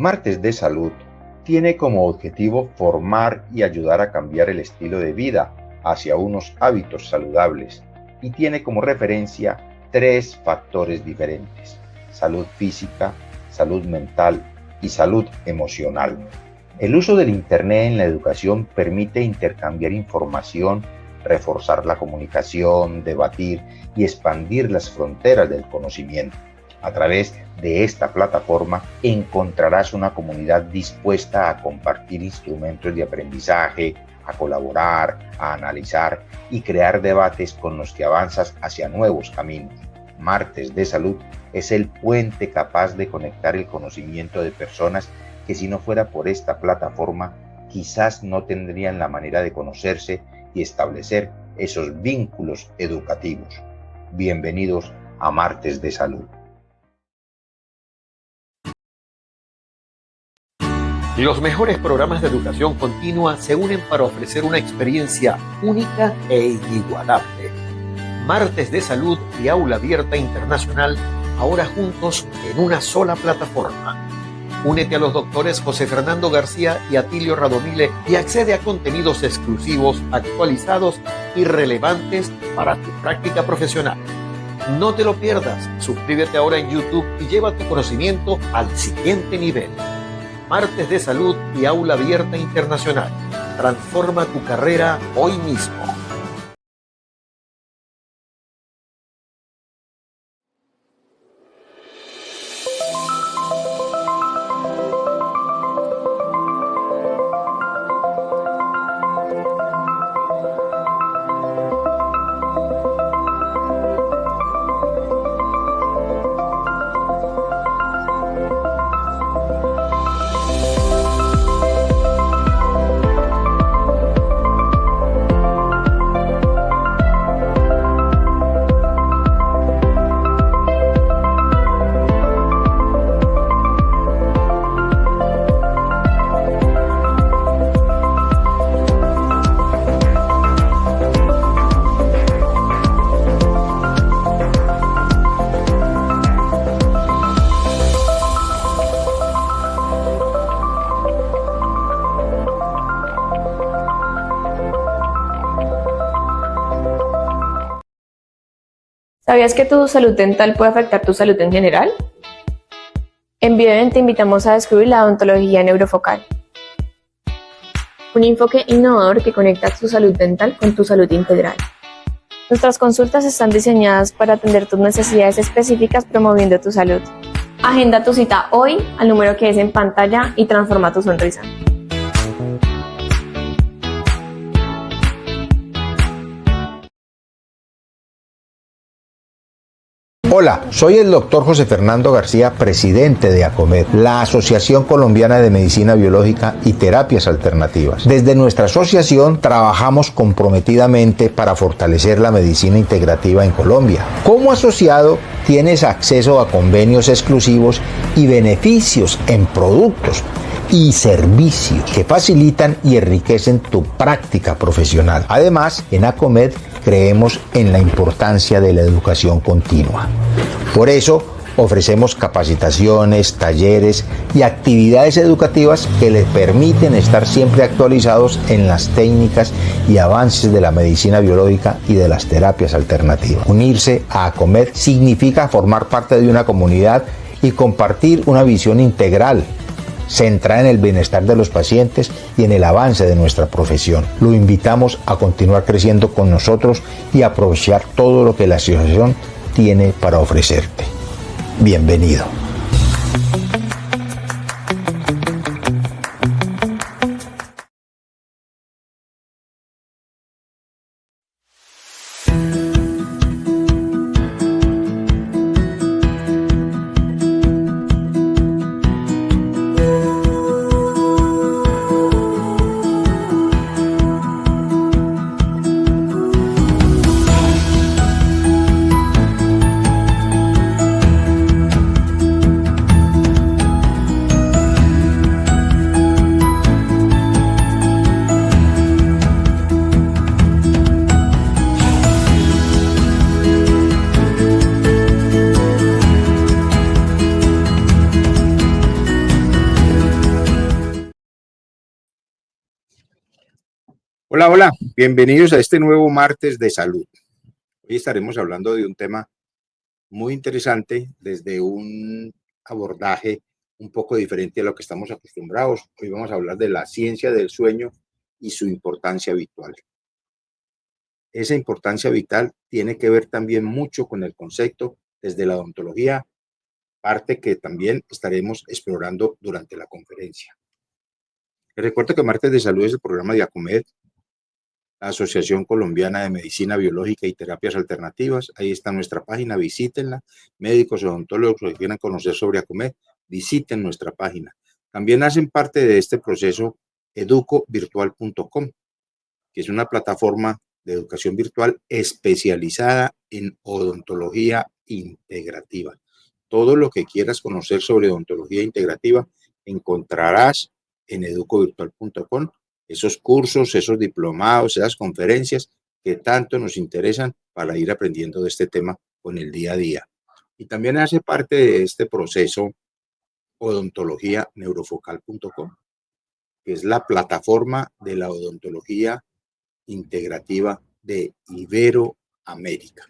Martes de Salud tiene como objetivo formar y ayudar a cambiar el estilo de vida hacia unos hábitos saludables y tiene como referencia 3 factores diferentes: salud física, salud mental y salud emocional. El uso del Internet en la educación permite intercambiar información, reforzar la comunicación, debatir y expandir las fronteras del conocimiento. A través de esta plataforma encontrarás una comunidad dispuesta a compartir instrumentos de aprendizaje, a colaborar, a analizar y crear debates con los que avanzas hacia nuevos caminos. Martes de Salud es el puente capaz de conectar el conocimiento de personas que, si no fuera por esta plataforma, quizás no tendrían la manera de conocerse y establecer esos vínculos educativos. Bienvenidos a Martes de Salud. Los mejores programas de educación continua se unen para ofrecer una experiencia única e inigualable. Martes de Salud y Aula Abierta Internacional, ahora juntos en una sola plataforma. Únete a los doctores José Fernando García y Atilio Radomile y accede a contenidos exclusivos, actualizados y relevantes para tu práctica profesional. No te lo pierdas, suscríbete ahora en YouTube y lleva tu conocimiento al siguiente nivel. Martes de Salud y Aula Abierta Internacional. Transforma tu carrera hoy mismo. ¿Sabías que tu salud dental puede afectar tu salud en general? En Bioden te invitamos a descubrir la odontología neurofocal, un enfoque innovador que conecta tu salud dental con tu salud integral. Nuestras consultas están diseñadas para atender tus necesidades específicas, promoviendo tu salud. Agenda tu cita hoy al número que es en pantalla y transforma tu sonrisa. Hola, soy el doctor José Fernando García, presidente de ACOMED, la Asociación Colombiana de Medicina Biológica y Terapias Alternativas. Desde nuestra asociación trabajamos comprometidamente para fortalecer la medicina integrativa en Colombia. Como asociado, tienes acceso a convenios exclusivos y beneficios en productos y servicios que facilitan y enriquecen tu práctica profesional. Además, en ACOMED creemos en la importancia de la educación continua. Por eso, ofrecemos capacitaciones, talleres y actividades educativas que les permiten estar siempre actualizados en las técnicas y avances de la medicina biológica y de las terapias alternativas. Unirse a ACOMED significa formar parte de una comunidad y compartir una visión integral, centrada en el bienestar de los pacientes y en el avance de nuestra profesión. Lo invitamos a continuar creciendo con nosotros y aprovechar todo lo que la asociación tiene para ofrecerte. Bienvenido. Hola, hola, bienvenidos a este nuevo martes de salud. Hoy estaremos hablando de un tema muy interesante desde un abordaje un poco diferente a lo que estamos acostumbrados. Hoy vamos a hablar de la ciencia del sueño y su importancia vital. Esa importancia vital tiene que ver también mucho con el concepto desde la odontología, parte que también estaremos explorando durante la conferencia. Les recuerdo que Martes de Salud es el programa de ACOMED, la Asociación Colombiana de Medicina Biológica y Terapias Alternativas. Ahí está nuestra página, visítenla. Médicos, odontólogos que quieran conocer sobre ACOMED, visiten nuestra página. También hacen parte de este proceso educovirtual.com, que es una plataforma de educación virtual especializada en odontología integrativa. Todo lo que quieras conocer sobre odontología integrativa encontrarás en educovirtual.com, esos cursos, esos diplomados, esas conferencias que tanto nos interesan para ir aprendiendo de este tema con el día a día. Y también hace parte de este proceso odontologianeurofocal.com, que es la plataforma de la odontología integrativa de Iberoamérica.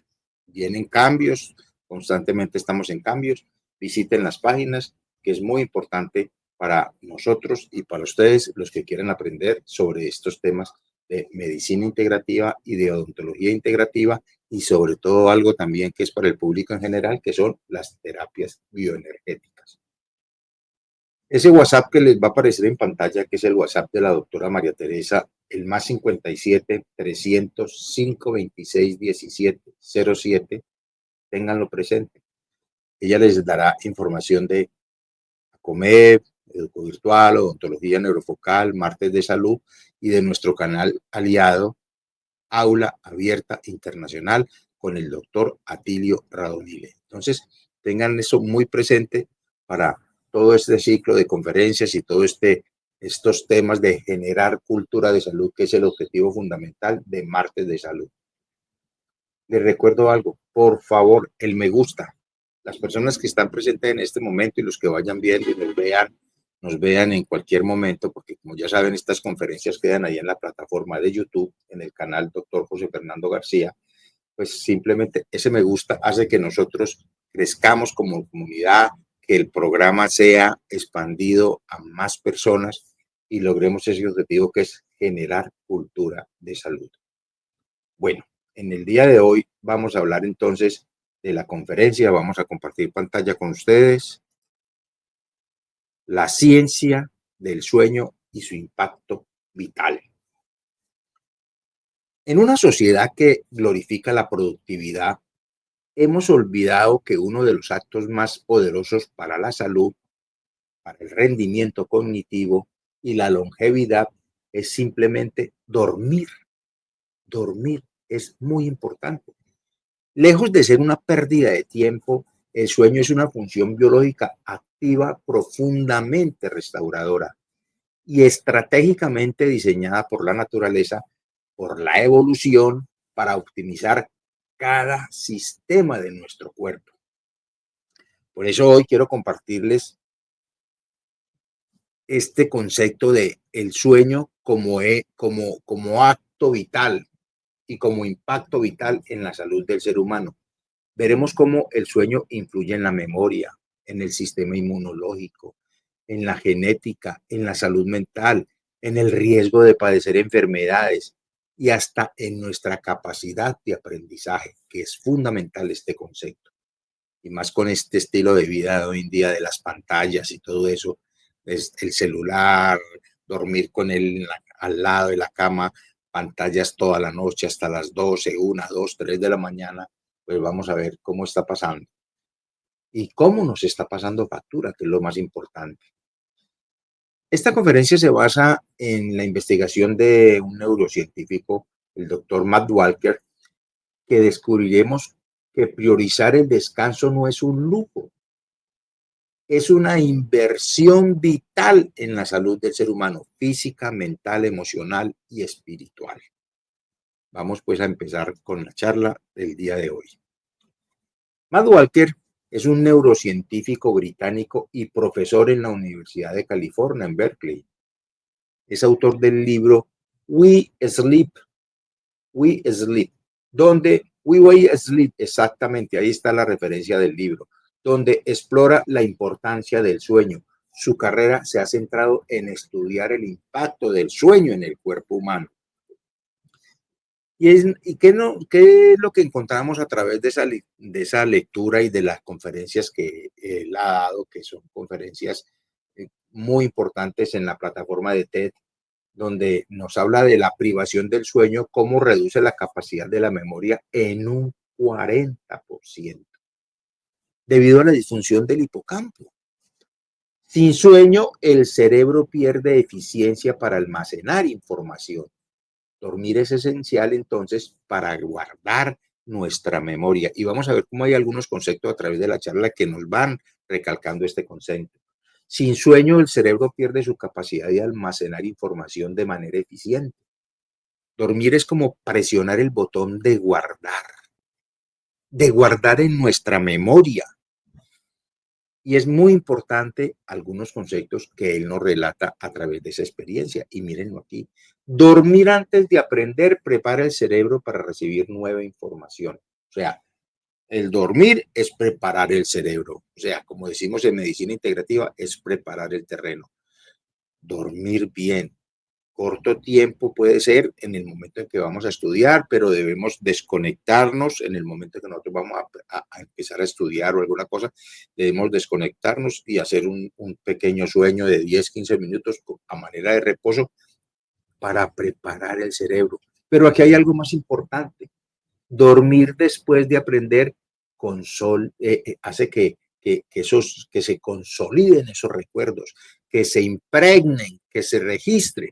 Vienen cambios, constantemente estamos en cambios. Visiten las páginas, que es muy importante para nosotros y para ustedes, los que quieran aprender sobre estos temas de medicina integrativa y de odontología integrativa, y sobre todo algo también que es para el público en general, que son las terapias bioenergéticas. Ese WhatsApp que les va a aparecer en pantalla, que es el WhatsApp de la doctora María Teresa, el más 57 300 526 17 07, ténganlo presente. Ella les dará información de ACOMED, Educo Virtual, Odontología Neurofocal, Martes de Salud y de nuestro canal aliado Aula Abierta Internacional con el doctor Atilio Radomile. Entonces, tengan eso muy presente para todo este ciclo de conferencias y todo estos temas de generar cultura de salud, que es el objetivo fundamental de Martes de Salud. Les recuerdo algo, por favor, el me gusta. Las personas que están presentes en este momento y los que vayan viendo y nos vean en cualquier momento, porque como ya saben, estas conferencias quedan ahí en la plataforma de YouTube, en el canal Dr. José Fernando García, pues simplemente ese me gusta hace que nosotros crezcamos como comunidad, que el programa sea expandido a más personas y logremos ese objetivo que es generar cultura de salud. Bueno, en el día de hoy vamos a hablar entonces de la conferencia, vamos a compartir pantalla con ustedes, la ciencia del sueño y su impacto vital. En una sociedad que glorifica la productividad, hemos olvidado que uno de los actos más poderosos para la salud, para el rendimiento cognitivo y la longevidad es simplemente dormir. Dormir es muy importante. Lejos de ser una pérdida de tiempo, el sueño es una función biológica activa, profundamente restauradora y estratégicamente diseñada por la naturaleza, por la evolución, para optimizar cada sistema de nuestro cuerpo. Por eso hoy quiero compartirles este concepto de el sueño como acto vital y como impacto vital en la salud del ser humano. Veremos cómo el sueño influye en la memoria, en el sistema inmunológico, en la genética, en la salud mental, en el riesgo de padecer enfermedades y hasta en nuestra capacidad de aprendizaje, que es fundamental este concepto. Y más con este estilo de vida de hoy en día de las pantallas y todo eso, es el celular, dormir con él al lado de la cama, pantallas toda la noche hasta las 12, 1, 2, 3 de la mañana, pues vamos a ver cómo está pasando y cómo nos está pasando factura, que es lo más importante. Esta conferencia se basa en la investigación de un neurocientífico, el doctor Matt Walker, que descubriremos que priorizar el descanso no es un lujo, es una inversión vital en la salud del ser humano, física, mental, emocional y espiritual. Vamos pues a empezar con la charla del día de hoy. Matt Walker es un neurocientífico británico y profesor en la Universidad de California, en Berkeley. Es autor del libro We Sleep. We Sleep. Donde We Sleep, exactamente, ahí está la referencia del libro, donde explora la importancia del sueño. Su carrera se ha centrado en estudiar el impacto del sueño en el cuerpo humano. ¿Y qué es lo que encontramos a través de esa lectura y de las conferencias que él ha dado, que son conferencias muy importantes en la plataforma de TED, donde nos habla de la privación del sueño, cómo reduce la capacidad de la memoria en un 40%, debido a la disfunción del hipocampo? Sin sueño, el cerebro pierde eficiencia para almacenar información. Dormir es esencial entonces para guardar nuestra memoria. Y vamos a ver cómo hay algunos conceptos a través de la charla que nos van recalcando este concepto. Sin sueño, el cerebro pierde su capacidad de almacenar información de manera eficiente. Dormir es como presionar el botón de guardar en nuestra memoria. Y es muy importante algunos conceptos que él nos relata a través de esa experiencia. Y mírenlo aquí. Dormir antes de aprender prepara el cerebro para recibir nueva información. O sea, el dormir es preparar el cerebro. O sea, como decimos en medicina integrativa, es preparar el terreno. Dormir bien. Corto tiempo puede ser en el momento en que vamos a estudiar, pero debemos desconectarnos en el momento en que nosotros vamos a empezar a estudiar o alguna cosa, debemos desconectarnos y hacer un pequeño sueño de 10, 15 minutos a manera de reposo para preparar el cerebro. Pero aquí hay algo más importante. Dormir después de aprender hace que se consoliden esos recuerdos, que se impregnen, que se registren.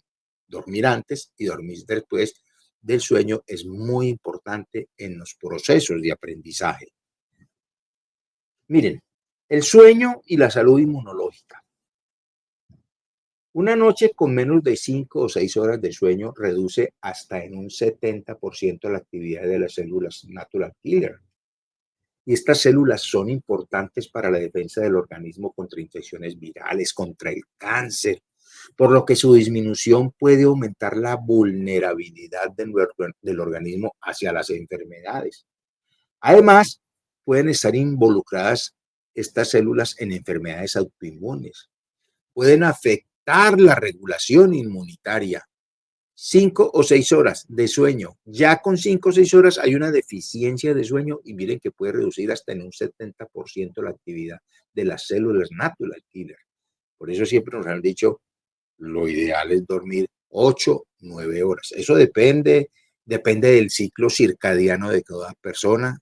Dormir antes y dormir después del sueño es muy importante en los procesos de aprendizaje. Miren, el sueño y la salud inmunológica. Una noche con menos de 5 o 6 horas de sueño reduce hasta en un 70% la actividad de las células natural killer. Y estas células son importantes para la defensa del organismo contra infecciones virales, contra el cáncer, por lo que su disminución puede aumentar la vulnerabilidad del organismo hacia las enfermedades. Además, pueden estar involucradas estas células en enfermedades autoinmunes. Pueden afectar la regulación inmunitaria. 5 o 6 horas de sueño. Ya con 5 o 6 horas hay una deficiencia de sueño y miren que puede reducir hasta en un 70% la actividad de las células natural killer. Por eso siempre nos han dicho, lo ideal es dormir 8, 9 horas. Eso depende del ciclo circadiano de cada persona.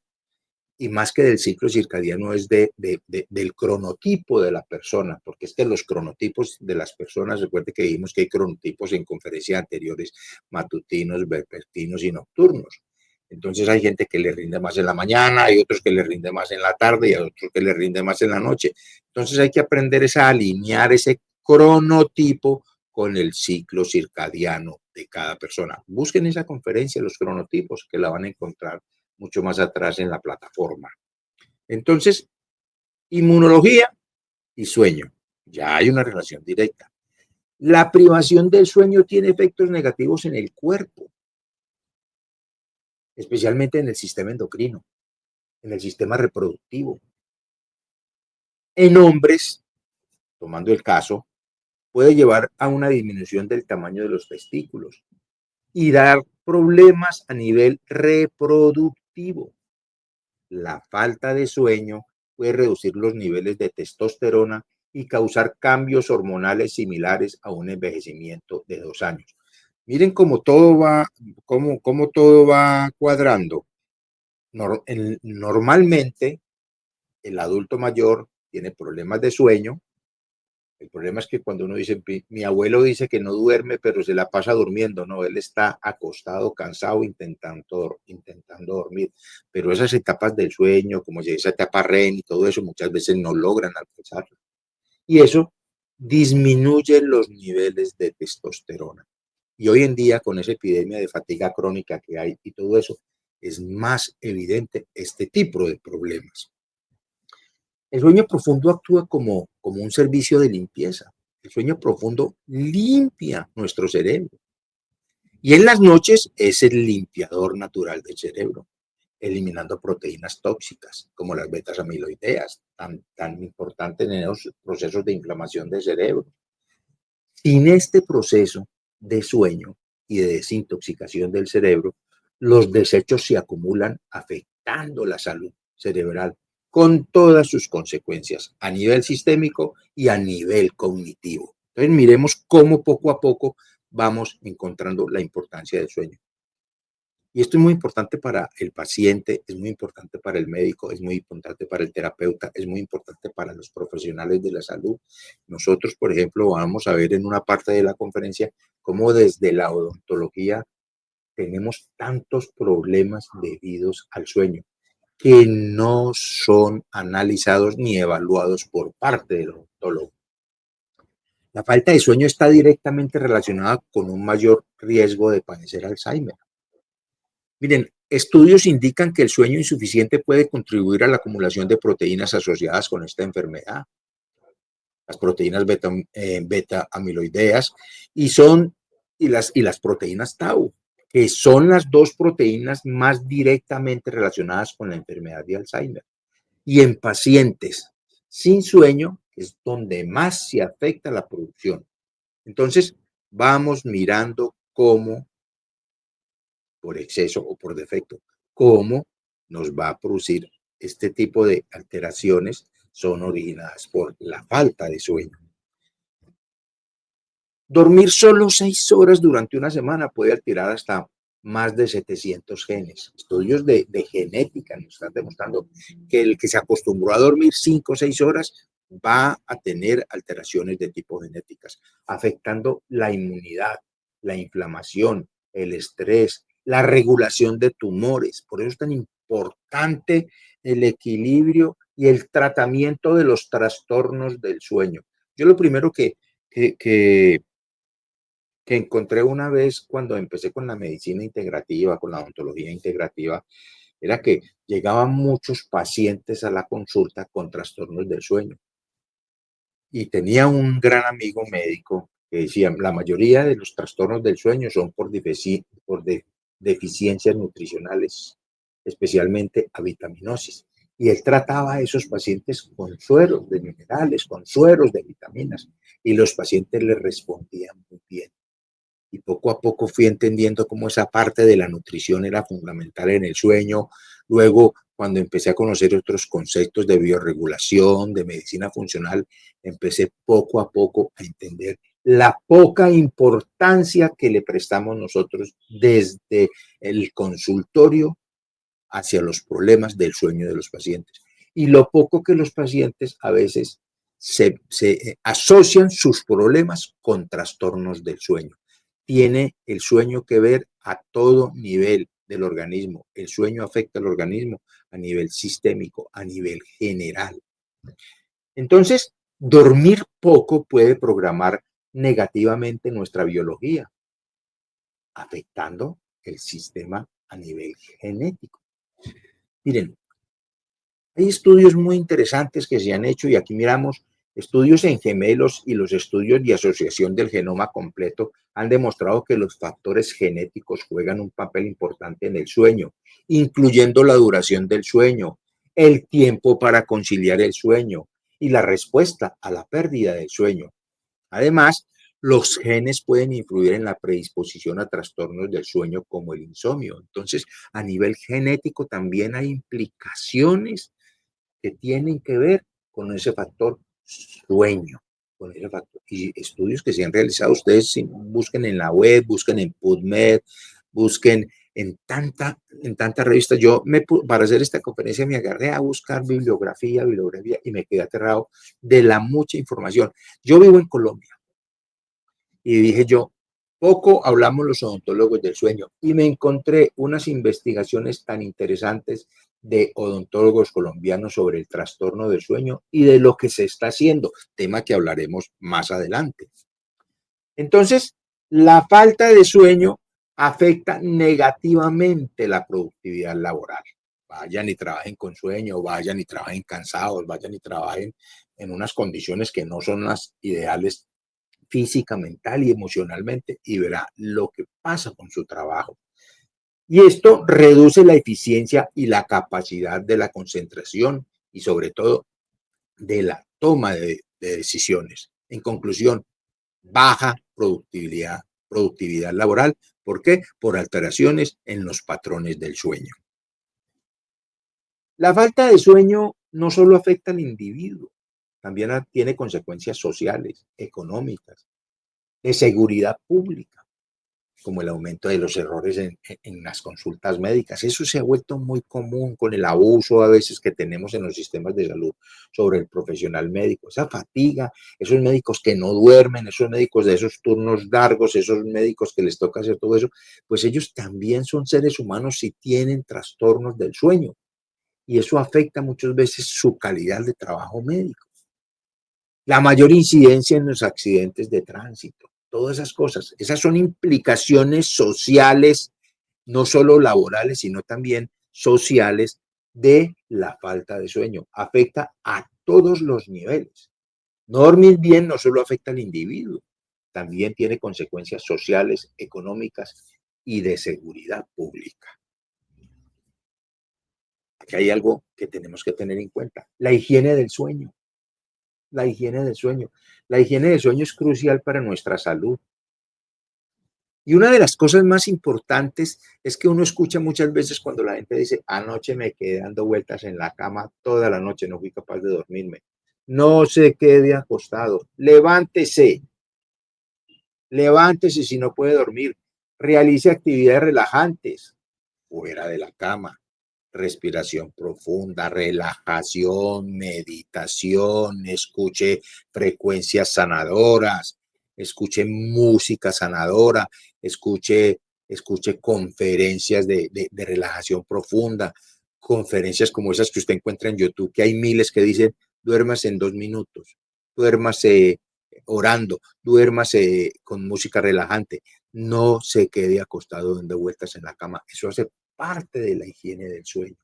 Y más que del ciclo circadiano es del cronotipo de la persona, porque es que los cronotipos de las personas, recuerde que dijimos que hay cronotipos en conferencias anteriores, matutinos, vespertinos y nocturnos. Entonces hay gente que le rinde más en la mañana, hay otros que le rinde más en la tarde y hay otros que le rinde más en la noche. Entonces hay que aprender a alinear ese cronotipo con el ciclo circadiano de cada persona. Busquen esa conferencia, los cronotipos, que la van a encontrar mucho más atrás en la plataforma. Entonces, inmunología y sueño. Ya hay una relación directa. La privación del sueño tiene efectos negativos en el cuerpo, especialmente en el sistema endocrino, en el sistema reproductivo. En hombres, tomando el caso, puede llevar a una disminución del tamaño de los testículos y dar problemas a nivel reproductivo. La falta de sueño puede reducir los niveles de testosterona y causar cambios hormonales similares a un envejecimiento de 2 años. Miren cómo todo va cuadrando. Normalmente, el adulto mayor tiene problemas de sueño. El problema es que cuando uno dice, mi abuelo dice que no duerme, pero se la pasa durmiendo, no, él está acostado, cansado, intentando dormir. Pero esas etapas del sueño, como esa etapa REM y todo eso, muchas veces no logran alcanzarlo. Y eso disminuye los niveles de testosterona. Y hoy en día, con esa epidemia de fatiga crónica que hay y todo eso, es más evidente este tipo de problemas. El sueño profundo actúa como un servicio de limpieza. El sueño profundo limpia nuestro cerebro Y en las noches es el limpiador natural del cerebro, eliminando proteínas tóxicas como las betas amiloideas, tan importantes en los procesos de inflamación del cerebro. Sin este proceso de sueño y de desintoxicación del cerebro, los desechos se acumulan afectando la salud cerebral con todas sus consecuencias a nivel sistémico y a nivel cognitivo. Entonces miremos cómo poco a poco vamos encontrando la importancia del sueño. Y esto es muy importante para el paciente, es muy importante para el médico, es muy importante para el terapeuta, es muy importante para los profesionales de la salud. Nosotros, por ejemplo, vamos a ver en una parte de la conferencia cómo desde la odontología tenemos tantos problemas debidos al sueño que no son analizados ni evaluados por parte del odontólogo. La falta de sueño está directamente relacionada con un mayor riesgo de padecer Alzheimer. Miren, estudios indican que el sueño insuficiente puede contribuir a la acumulación de proteínas asociadas con esta enfermedad, las proteínas beta amiloideas y las proteínas tau, que son las dos proteínas más directamente relacionadas con la enfermedad de Alzheimer. Y en pacientes sin sueño es donde más se afecta la producción. Entonces, vamos mirando cómo, por exceso o por defecto, cómo nos va a producir este tipo de alteraciones son originadas por la falta de sueño. Dormir solo 6 horas durante una semana puede alterar hasta más de 700 genes. Estudios de genética nos están demostrando que el que se acostumbró a dormir 5 o 6 horas va a tener alteraciones de tipo genéticas, afectando la inmunidad, la inflamación, el estrés, la regulación de tumores. Por eso es tan importante el equilibrio y el tratamiento de los trastornos del sueño. Yo lo primero que encontré una vez cuando empecé con la medicina integrativa, con la odontología integrativa, era que llegaban muchos pacientes a la consulta con trastornos del sueño. Y tenía un gran amigo médico que decía, la mayoría de los trastornos del sueño son por deficiencias nutricionales, especialmente a vitaminosis. Y él trataba a esos pacientes con sueros de minerales, con sueros de vitaminas, y los pacientes le respondían muy bien. Y poco a poco fui entendiendo cómo esa parte de la nutrición era fundamental en el sueño. Luego, cuando empecé a conocer otros conceptos de bioregulación, de medicina funcional, empecé poco a poco a entender la poca importancia que le prestamos nosotros desde el consultorio hacia los problemas del sueño de los pacientes. Y lo poco que los pacientes a veces se asocian sus problemas con trastornos del sueño. Tiene el sueño que ver a todo nivel del organismo. El sueño afecta al organismo a nivel sistémico, a nivel general. Entonces, dormir poco puede programar negativamente nuestra biología, afectando el sistema a nivel genético. Miren, hay estudios muy interesantes que se han hecho y aquí miramos estudios en gemelos y los estudios de asociación del genoma completo han demostrado que los factores genéticos juegan un papel importante en el sueño, incluyendo la duración del sueño, el tiempo para conciliar el sueño y la respuesta a la pérdida del sueño. Además, los genes pueden influir en la predisposición a trastornos del sueño como el insomnio. Entonces, a nivel genético también hay implicaciones que tienen que ver con ese factor sueño, con ese factor. Y estudios que se han realizado, ustedes busquen en la web, busquen en PubMed, busquen en tanta revista. Para hacer esta conferencia me agarré a buscar bibliografía y me quedé aterrado de la mucha información. Yo vivo en Colombia y dije yo, poco hablamos los odontólogos del sueño y me encontré unas investigaciones tan interesantes de odontólogos colombianos sobre el trastorno del sueño y de lo que se está haciendo, tema que hablaremos más adelante. Entonces, la falta de sueño afecta negativamente la productividad laboral. Vayan y trabajen con sueño, vayan y trabajen cansados, vayan y trabajen en unas condiciones que no son las ideales física, mental y emocionalmente y verá lo que pasa con su trabajo. Y esto reduce la eficiencia y la capacidad de la concentración y sobre todo de la toma de decisiones. En conclusión, baja productividad laboral. ¿Por qué? Por alteraciones en los patrones del sueño. La falta de sueño no solo afecta al individuo, también tiene consecuencias sociales, económicas, de seguridad pública, como el aumento de los errores en las consultas médicas. Eso se ha vuelto muy común con el abuso a veces que tenemos en los sistemas de salud sobre el profesional médico. Esa fatiga, esos médicos que no duermen, esos médicos de esos turnos largos, esos médicos que les toca hacer todo eso, pues ellos también son seres humanos y tienen trastornos del sueño. Y eso afecta muchas veces su calidad de trabajo médico. La mayor incidencia en los accidentes de tránsito, todas esas cosas, esas son implicaciones sociales, no solo laborales, sino también sociales de la falta de sueño. Afecta a todos los niveles. No dormir bien no solo afecta al individuo, también tiene consecuencias sociales, económicas y de seguridad pública. Aquí hay algo que tenemos que tener en cuenta, la higiene del sueño. La higiene del sueño. La higiene del sueño es crucial para nuestra salud. Y una de las cosas más importantes es que uno escucha muchas veces cuando la gente dice, anoche me quedé dando vueltas en la cama toda la noche, no fui capaz de dormirme. No se quede acostado, levántese si no puede dormir, realice actividades relajantes fuera de la cama. Respiración profunda, relajación, meditación, escuche frecuencias sanadoras, escuche música sanadora, escuche conferencias de relajación profunda, conferencias como esas que usted encuentra en YouTube, que hay miles que dicen, duérmase en 2 minutos, duérmase orando, duérmase con música relajante, no se quede acostado dando vueltas en la cama, eso hace parte de la higiene del sueño.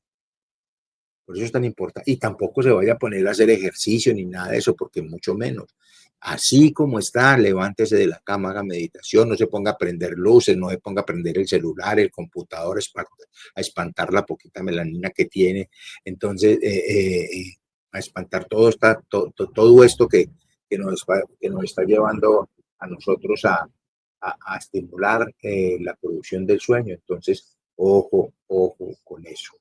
Por eso es tan importante. Y tampoco se vaya a poner a hacer ejercicio ni nada de eso, porque mucho menos. Así como está, levántese de la cama, haga meditación, no se ponga a prender luces, no se ponga a prender el celular, el computador, a espantar la poquita melanina que tiene. Entonces, a espantar todo esto que nos está llevando a nosotros a estimular la producción del sueño. Entonces, ojo con eso,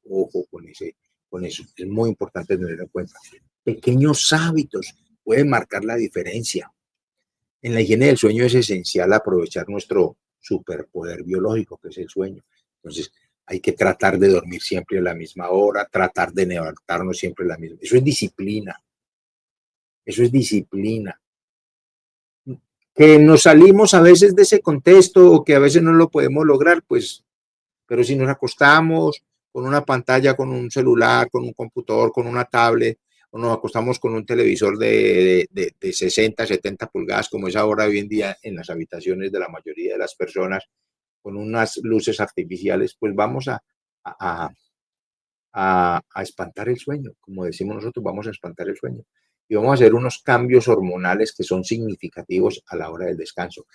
con eso. Es muy importante tener en cuenta. Pequeños hábitos pueden marcar la diferencia. En la higiene del sueño es esencial aprovechar nuestro superpoder biológico, que es el sueño. Entonces, hay que tratar de dormir siempre a la misma hora, tratar de levantarnos siempre a la misma. Eso es disciplina. Eso es disciplina. Que nos salimos a veces de ese contexto o que a veces no lo podemos lograr, pues, pero si nos acostamos con una pantalla, con un celular, con un computador, con una tablet, o nos acostamos con un televisor de 60, 70 pulgadas, como es ahora hoy en día en las habitaciones de la mayoría de las personas, con unas luces artificiales, pues vamos a espantar el sueño, como decimos nosotros, vamos a espantar el sueño. Y vamos a hacer unos cambios hormonales que son significativos a la hora del descanso.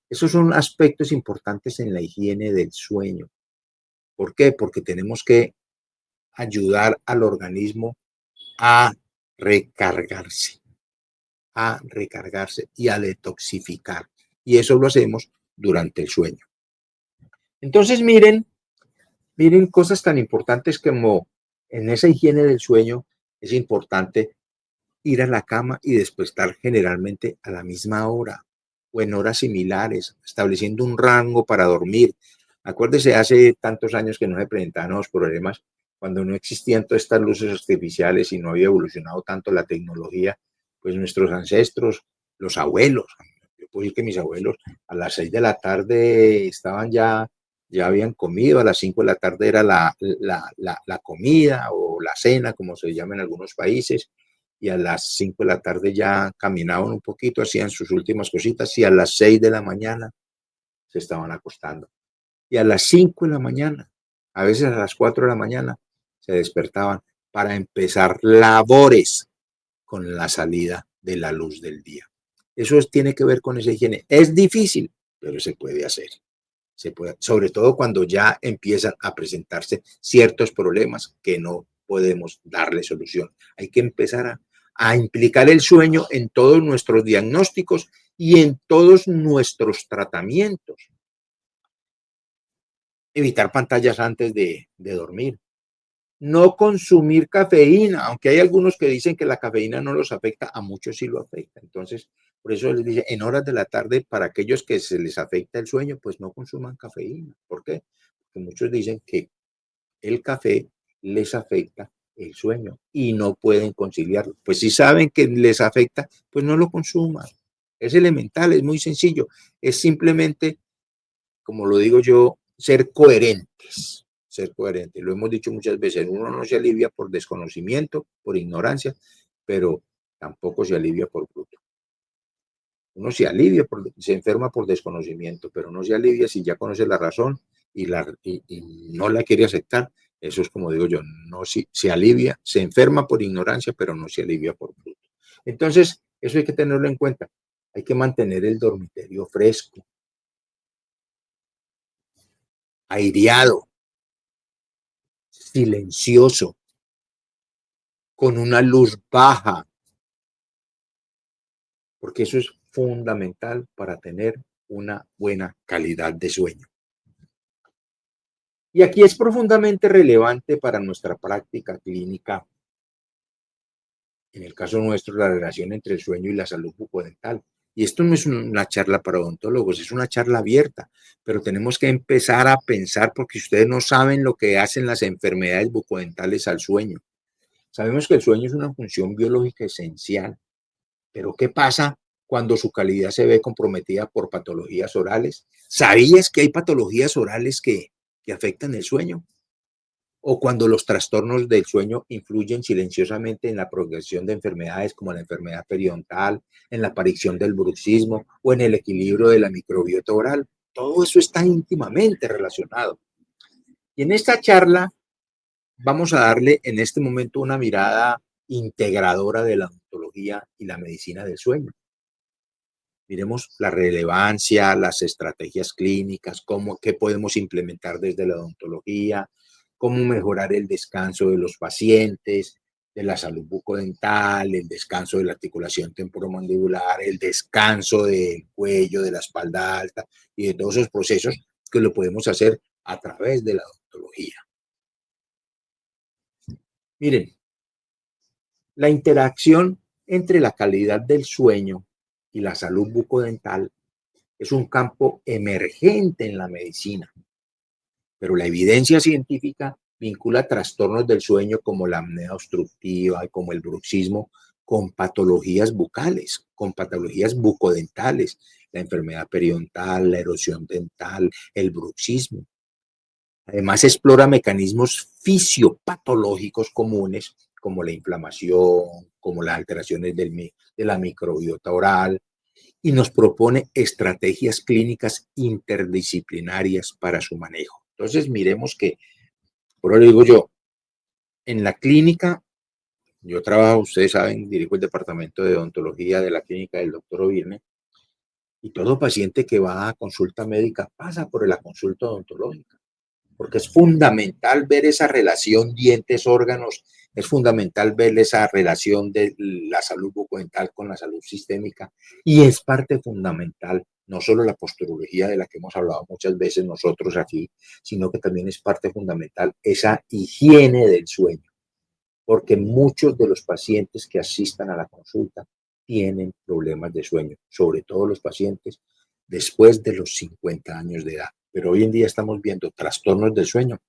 Esos son aspectos importantes en la higiene del sueño. ¿Por qué? Porque tenemos que ayudar al organismo a recargarse y a detoxificar. Y eso lo hacemos durante el sueño. Entonces, miren cosas tan importantes como en esa higiene del sueño es importante ir a la cama y despertar generalmente a la misma hora o en horas similares, estableciendo un rango para dormir. Acuérdese, hace tantos años que no se presentaban los problemas cuando no existían todas estas luces artificiales y no había evolucionado tanto la tecnología, pues nuestros ancestros, los abuelos, yo puedo decir que mis abuelos a las 6 de la tarde estaban ya habían comido, a las 5 de la tarde era la comida o la cena, como se llama en algunos países, y a las 5 de la tarde ya caminaban un poquito, hacían sus últimas cositas y a las 6 de la mañana se estaban acostando. Y a las 5 de la mañana, a veces a las 4 de la mañana, se despertaban para empezar labores con la salida de la luz del día. Eso tiene que ver con esa higiene. Es difícil, pero se puede hacer. Se puede, sobre todo cuando ya empiezan a presentarse ciertos problemas que no podemos darle solución. Hay que empezar a implicar el sueño en todos nuestros diagnósticos y en todos nuestros tratamientos. Evitar pantallas antes de dormir. No consumir cafeína, aunque hay algunos que dicen que la cafeína no los afecta, a muchos sí lo afecta. Entonces, por eso les dice, en horas de la tarde, para aquellos que se les afecta el sueño, pues no consuman cafeína. ¿Por qué? Porque muchos dicen que el café les afecta el sueño y no pueden conciliarlo. Pues si saben que les afecta, pues no lo consuman. Es elemental, es muy sencillo. Es simplemente, como lo digo yo, ser coherentes. Ser coherentes. Lo hemos dicho muchas veces, uno no se alivia por desconocimiento, por ignorancia, pero tampoco se alivia por bruto. Uno se alivia, se enferma por desconocimiento, pero no se alivia si ya conoce la razón y no la quiere aceptar. Eso es como digo yo, no se alivia, se enferma por ignorancia, pero no se alivia por bruto. Entonces, eso hay que tenerlo en cuenta. Hay que mantener el dormitorio fresco, aireado, silencioso, con una luz baja, porque eso es fundamental para tener una buena calidad de sueño. Y aquí es profundamente relevante para nuestra práctica clínica, en el caso nuestro, la relación entre el sueño y la salud bucodental. Y esto no es una charla para odontólogos, es una charla abierta, pero tenemos que empezar a pensar porque ustedes no saben lo que hacen las enfermedades bucodentales al sueño. Sabemos que el sueño es una función biológica esencial, pero ¿qué pasa cuando su calidad se ve comprometida por patologías orales? ¿Sabías que hay patologías orales que afectan el sueño? O cuando los trastornos del sueño influyen silenciosamente en la progresión de enfermedades como la enfermedad periodontal, en la aparición del bruxismo o en el equilibrio de la microbiota oral. Todo eso está íntimamente relacionado. Y en esta charla vamos a darle en este momento una mirada integradora de la odontología y la medicina del sueño. Miremos la relevancia, las estrategias clínicas, qué podemos implementar desde la odontología, cómo mejorar el descanso de los pacientes, de la salud bucodental, el descanso de la articulación temporomandibular, el descanso del cuello, de la espalda alta y de todos esos procesos que lo podemos hacer a través de la odontología. Miren, la interacción entre la calidad del sueño y la salud bucodental es un campo emergente en la medicina, pero la evidencia científica vincula trastornos del sueño como la apnea obstructiva y como el bruxismo con patologías bucales, con patologías bucodentales, la enfermedad periodontal, la erosión dental, el bruxismo. Además, explora mecanismos fisiopatológicos comunes como la inflamación, como las alteraciones de la microbiota oral, y nos propone estrategias clínicas interdisciplinarias para su manejo. Entonces, miremos que, por eso digo yo, en la clínica, yo trabajo, ustedes saben, dirijo el departamento de odontología de la clínica del doctor Ovirne, y todo paciente que va a consulta médica pasa por la consulta odontológica, porque es fundamental ver esa relación dientes-órganos, es fundamental ver esa relación de la salud bucodental con la salud sistémica y es parte fundamental, no solo la posturología de la que hemos hablado muchas veces nosotros aquí, sino que también es parte fundamental esa higiene del sueño, porque muchos de los pacientes que asistan a la consulta tienen problemas de sueño, sobre todo los pacientes después de los 50 años de edad. Pero hoy en día estamos viendo trastornos del sueño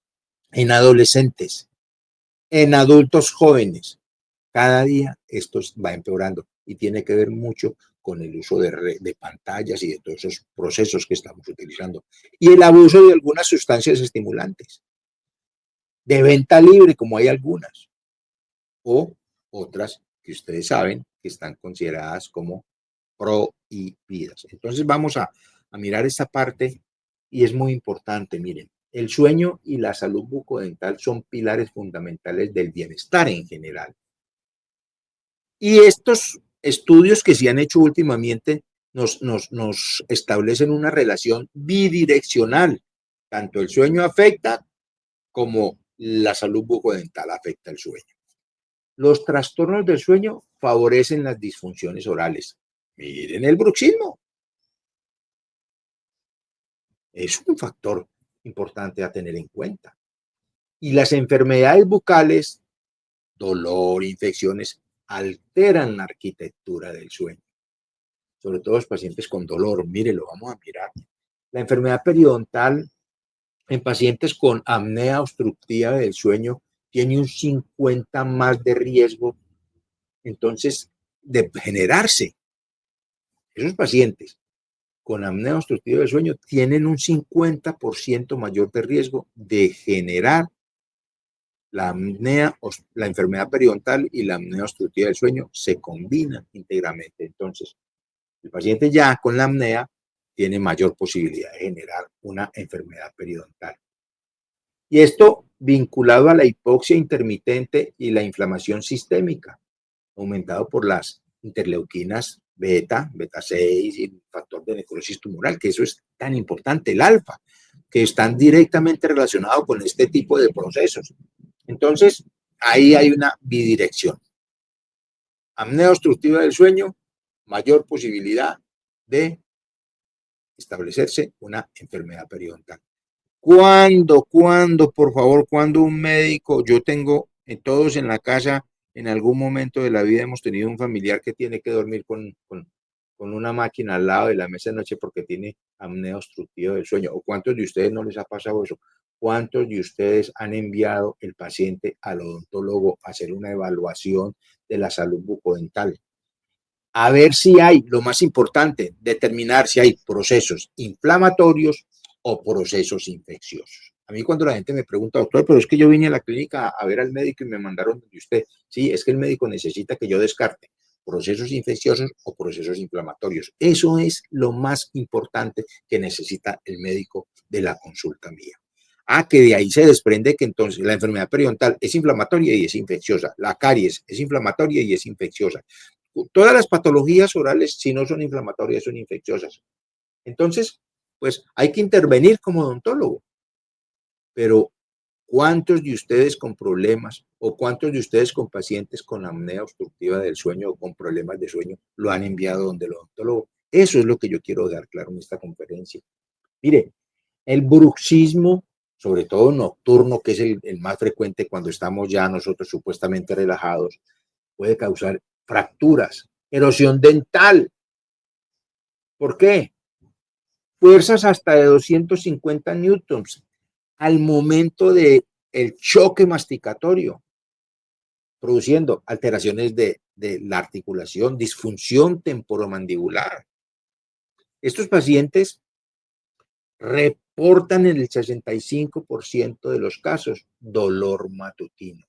en adolescentes, en adultos jóvenes. Cada día esto va empeorando y tiene que ver mucho con el uso de pantallas y de todos esos procesos que estamos utilizando. Y el abuso de algunas sustancias estimulantes, de venta libre, como hay algunas, o otras que ustedes saben que están consideradas como prohibidas. Entonces vamos a mirar esta parte y es muy importante. Miren, el sueño y la salud bucodental son pilares fundamentales del bienestar en general. Y estudios que se han hecho últimamente nos establecen una relación bidireccional. Tanto el sueño afecta como la salud bucodental afecta el sueño. Los trastornos del sueño favorecen las disfunciones orales. Miren el bruxismo. Es un factor importante a tener en cuenta. Y las enfermedades bucales, dolor, infecciones, alteran la arquitectura del sueño. Sobre todo los pacientes con dolor. Mire, lo vamos a mirar. La enfermedad periodontal en pacientes con apnea obstructiva del sueño tiene un 50 más de riesgo, entonces, de generarse. Esos pacientes con apnea obstructiva del sueño tienen un 50% mayor de riesgo de generar la apnea, la enfermedad periodontal y la apnea obstructiva del sueño se combinan íntegramente. Entonces, el paciente ya con la apnea tiene mayor posibilidad de generar una enfermedad periodontal. Y esto vinculado a la hipoxia intermitente y la inflamación sistémica, aumentado por las interleuquinas beta 6 y el factor de necrosis tumoral, que eso es tan importante, el alfa, que están directamente relacionados con este tipo de procesos. Entonces, ahí hay una bidirección. Apnea obstructiva del sueño, mayor posibilidad de establecerse una enfermedad periodontal. ¿Cuándo, por favor, cuando un médico, yo tengo todos en la casa, en algún momento de la vida hemos tenido un familiar que tiene que dormir con una máquina al lado de la mesa de noche porque tiene apnea obstructiva del sueño? ¿O cuántos de ustedes no les ha pasado eso? ¿Cuántos de ustedes han enviado el paciente al odontólogo a hacer una evaluación de la salud bucodental? A ver si hay, lo más importante, determinar si hay procesos inflamatorios o procesos infecciosos. A mí cuando la gente me pregunta, doctor, pero es que yo vine a la clínica a ver al médico y me mandaron de usted. Sí, es que el médico necesita que yo descarte procesos infecciosos o procesos inflamatorios. Eso es lo más importante que necesita el médico de la consulta mía. Que de ahí se desprende que entonces la enfermedad periodontal es inflamatoria y es infecciosa. La caries es inflamatoria y es infecciosa. Todas las patologías orales, si no son inflamatorias, son infecciosas. Entonces, pues hay que intervenir como odontólogo. Pero, ¿cuántos de ustedes con problemas o cuántos de ustedes con pacientes con apnea obstructiva del sueño o con problemas de sueño lo han enviado donde el odontólogo? Eso es lo que yo quiero dar claro en esta conferencia. Mire, el bruxismo, sobre todo nocturno, que es el más frecuente cuando estamos ya nosotros supuestamente relajados, puede causar fracturas, erosión dental. ¿Por qué? Fuerzas hasta de 250 newtons al momento del choque masticatorio, produciendo alteraciones de la articulación, disfunción temporomandibular. Estos pacientes reportan en el 65% de los casos dolor matutino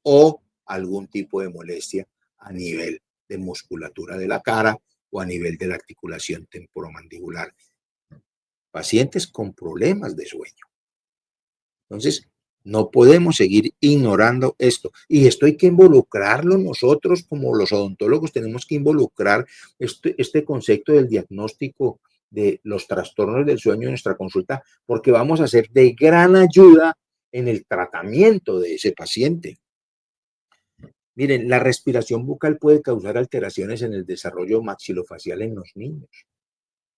o algún tipo de molestia a nivel de musculatura de la cara o a nivel de la articulación temporomandibular. Pacientes con problemas de sueño. Entonces, no podemos seguir ignorando esto. Y esto hay que involucrarlo nosotros como los odontólogos. Tenemos que involucrar este concepto del diagnóstico de los trastornos del sueño en nuestra consulta, porque vamos a ser de gran ayuda en el tratamiento de ese paciente. Miren, la respiración bucal puede causar alteraciones en el desarrollo maxilofacial en los niños,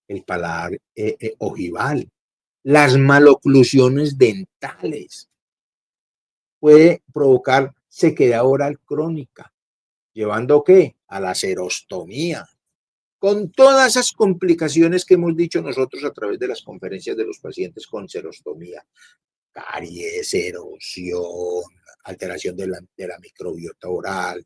el paladar ojival, las maloclusiones dentales. Puede provocar sequedad oral crónica, llevando ¿qué? A la serostomía, con todas esas complicaciones que hemos dicho nosotros a través de las conferencias de los pacientes con serostomía, caries, erosión, alteración de la microbiota oral,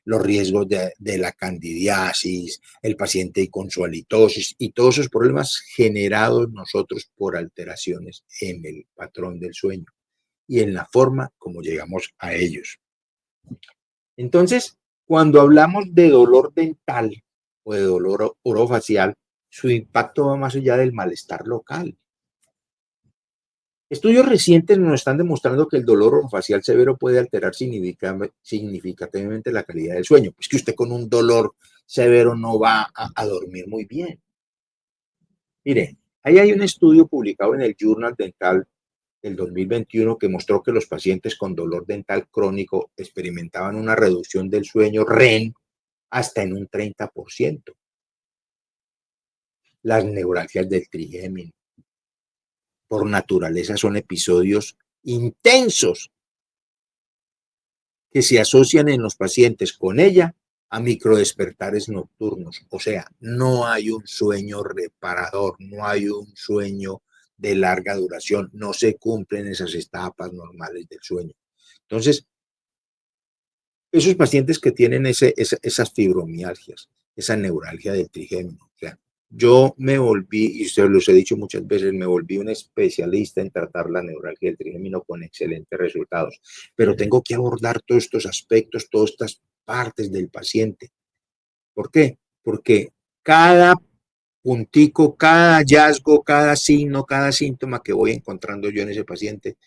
los riesgos de la candidiasis, el paciente con su halitosis y todos esos problemas generados nosotros por alteraciones en el patrón del sueño y en la forma como llegamos a ellos. Entonces, cuando hablamos de dolor dental o de dolor orofacial, su impacto va más allá del malestar local. Estudios recientes nos están demostrando que el dolor orofacial severo puede alterar significativamente la calidad del sueño. Pues que usted con un dolor severo no va a dormir muy bien. Mire, ahí hay un estudio publicado en el Journal Dental del 2021 que mostró que los pacientes con dolor dental crónico experimentaban una reducción del sueño REM hasta en un 30%. Las neuralgias del trigémino, por naturaleza, son episodios intensos que se asocian en los pacientes con ella a microdespertares nocturnos. O sea, no hay un sueño reparador, no hay un sueño de larga duración, no se cumplen esas etapas normales del sueño. Entonces, esos pacientes que tienen esas fibromialgias, esa neuralgia del trigémino, o sea, yo me volví, y se los he dicho muchas veces, me volví un especialista en tratar la neuralgia del trigémino con excelentes resultados, pero tengo que abordar todos estos aspectos, todas estas partes del paciente. ¿Por qué? Porque cada puntico, cada hallazgo, cada signo, cada síntoma que voy encontrando yo en ese paciente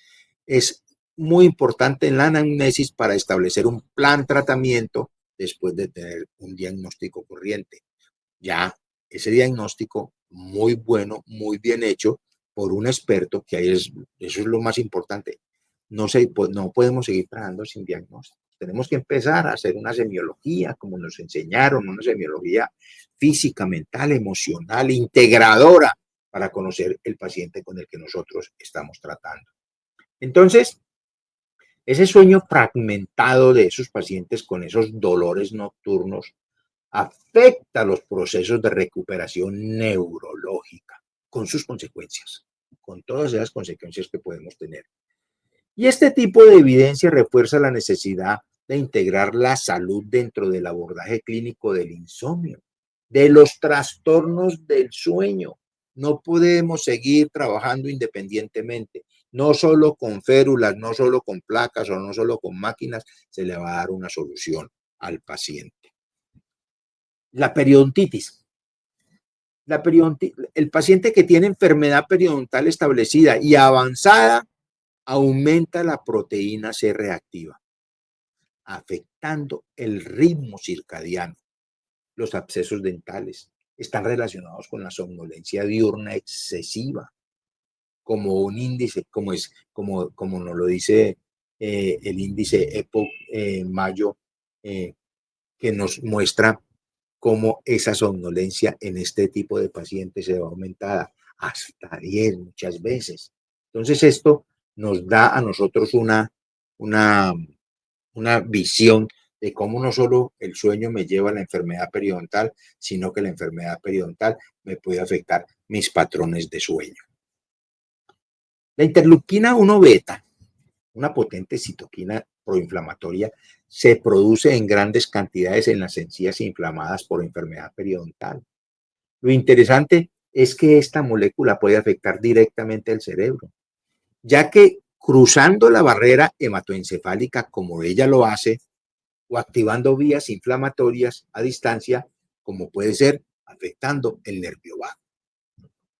es muy importante en la anamnesis para establecer un plan de tratamiento después de tener un diagnóstico corriente. Ya ese diagnóstico muy bueno, muy bien hecho por un experto, que ahí eso es lo más importante. No podemos seguir trabajando sin diagnóstico. Tenemos que empezar a hacer una semiología, como nos enseñaron, una semiología física, mental, emocional, integradora, para conocer el paciente con el que nosotros estamos tratando. Entonces, ese sueño fragmentado de esos pacientes con esos dolores nocturnos afecta los procesos de recuperación neurológica, con sus consecuencias, con todas esas consecuencias que podemos tener. Y este tipo de evidencia refuerza la necesidad de integrar la salud dentro del abordaje clínico del insomnio, de los trastornos del sueño. No podemos seguir trabajando independientemente. No solo con férulas, no solo con placas o no solo con máquinas se le va a dar una solución al paciente. La periodontitis. El paciente que tiene enfermedad periodontal establecida y avanzada aumenta la proteína C reactiva, afectando el ritmo circadiano. Los abscesos dentales están relacionados con la somnolencia diurna excesiva, como un índice, como nos lo dice el índice EPOC-Mayo, que nos muestra cómo esa somnolencia en este tipo de pacientes se va aumentada hasta 10 muchas veces. Entonces esto nos da a nosotros una visión de cómo no solo el sueño me lleva a la enfermedad periodontal, sino que la enfermedad periodontal me puede afectar mis patrones de sueño. La interleuquina 1 beta, una potente citoquina proinflamatoria, se produce en grandes cantidades en las encías inflamadas por enfermedad periodontal. Lo interesante es que esta molécula puede afectar directamente el cerebro, ya que cruzando la barrera hematoencefálica como ella lo hace, o activando vías inflamatorias a distancia, como puede ser afectando el nervio vago.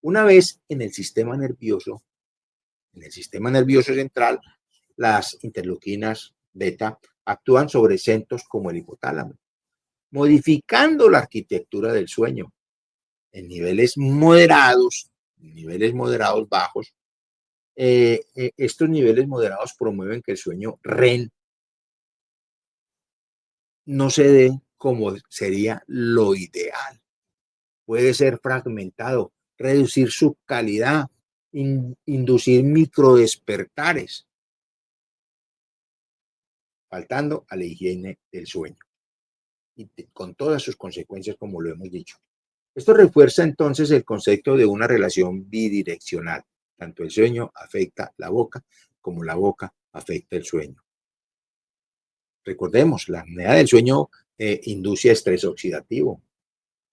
Una vez en el sistema nervioso central, las interleuquinas beta actúan sobre centros como el hipotálamo, modificando la arquitectura del sueño en niveles moderados bajos. Estos niveles moderados promueven que el sueño REM no se dé como sería lo ideal. Puede ser fragmentado, reducir su calidad, inducir microdespertares, faltando a la higiene del sueño y con todas sus consecuencias, como lo hemos dicho. Esto refuerza entonces el concepto de una relación bidireccional. Tanto el sueño afecta la boca como la boca afecta el sueño. Recordemos, la apnea del sueño induce estrés oxidativo,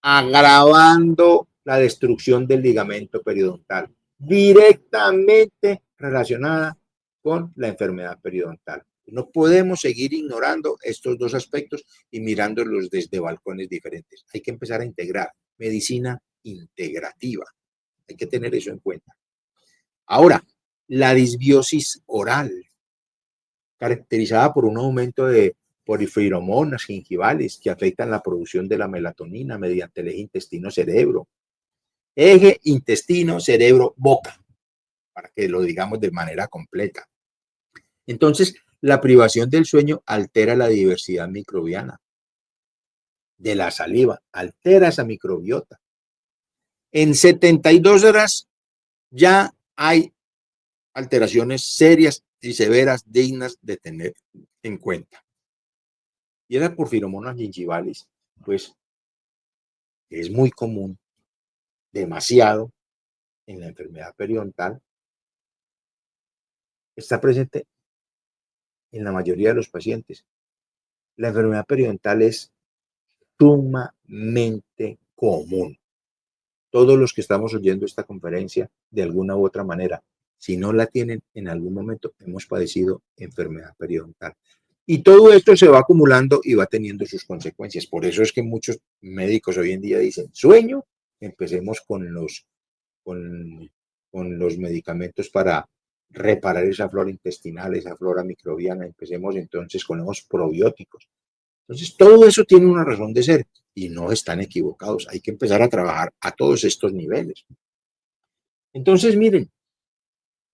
agravando la destrucción del ligamento periodontal, directamente relacionada con la enfermedad periodontal. No podemos seguir ignorando estos dos aspectos y mirándolos desde balcones diferentes. Hay que empezar a integrar medicina integrativa. Hay que tener eso en cuenta. Ahora, la disbiosis oral, caracterizada por un aumento de por feromonas gingivales que afectan la producción de la melatonina mediante el eje intestino-cerebro. Eje intestino-cerebro-boca, para que lo digamos de manera completa. Entonces, la privación del sueño altera la diversidad microbiana de la saliva, altera esa microbiota. En 72 horas ya hay alteraciones serias y severas dignas de tener en cuenta. Y era por feromonas gingivales, pues es muy común, demasiado, en la enfermedad periodontal. Está presente en la mayoría de los pacientes. La enfermedad periodontal es sumamente común. Todos los que estamos oyendo esta conferencia, de alguna u otra manera, si no la tienen en algún momento, hemos padecido enfermedad periodontal. Y todo esto se va acumulando y va teniendo sus consecuencias. Por eso es que muchos médicos hoy en día dicen, sueño, empecemos con los medicamentos para reparar esa flora intestinal, esa flora microbiana. Empecemos entonces con los probióticos. Entonces, todo eso tiene una razón de ser y no están equivocados. Hay que empezar a trabajar a todos estos niveles. Entonces, miren,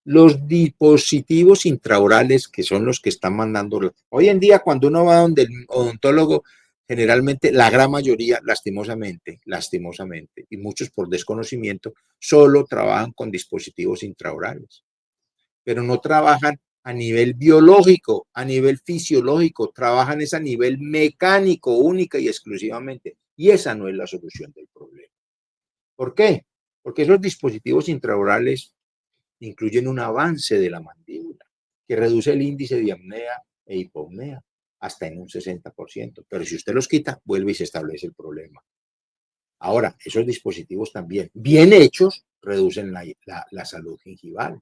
los dispositivos intraorales, que son los que están mandando. Hoy en día, cuando uno va donde el odontólogo, generalmente la gran mayoría, lastimosamente, y muchos por desconocimiento, solo trabajan con dispositivos intraorales, pero no trabajan a nivel biológico, a nivel fisiológico, trabajan es a nivel mecánico, única y exclusivamente. Y esa no es la solución del problema. ¿Por qué? Porque esos dispositivos intraorales incluyen un avance de la mandíbula que reduce el índice de apnea e hipopnea hasta en un 60%. Pero si usted los quita, vuelve y se establece el problema. Ahora, esos dispositivos también, bien hechos, reducen la salud gingival.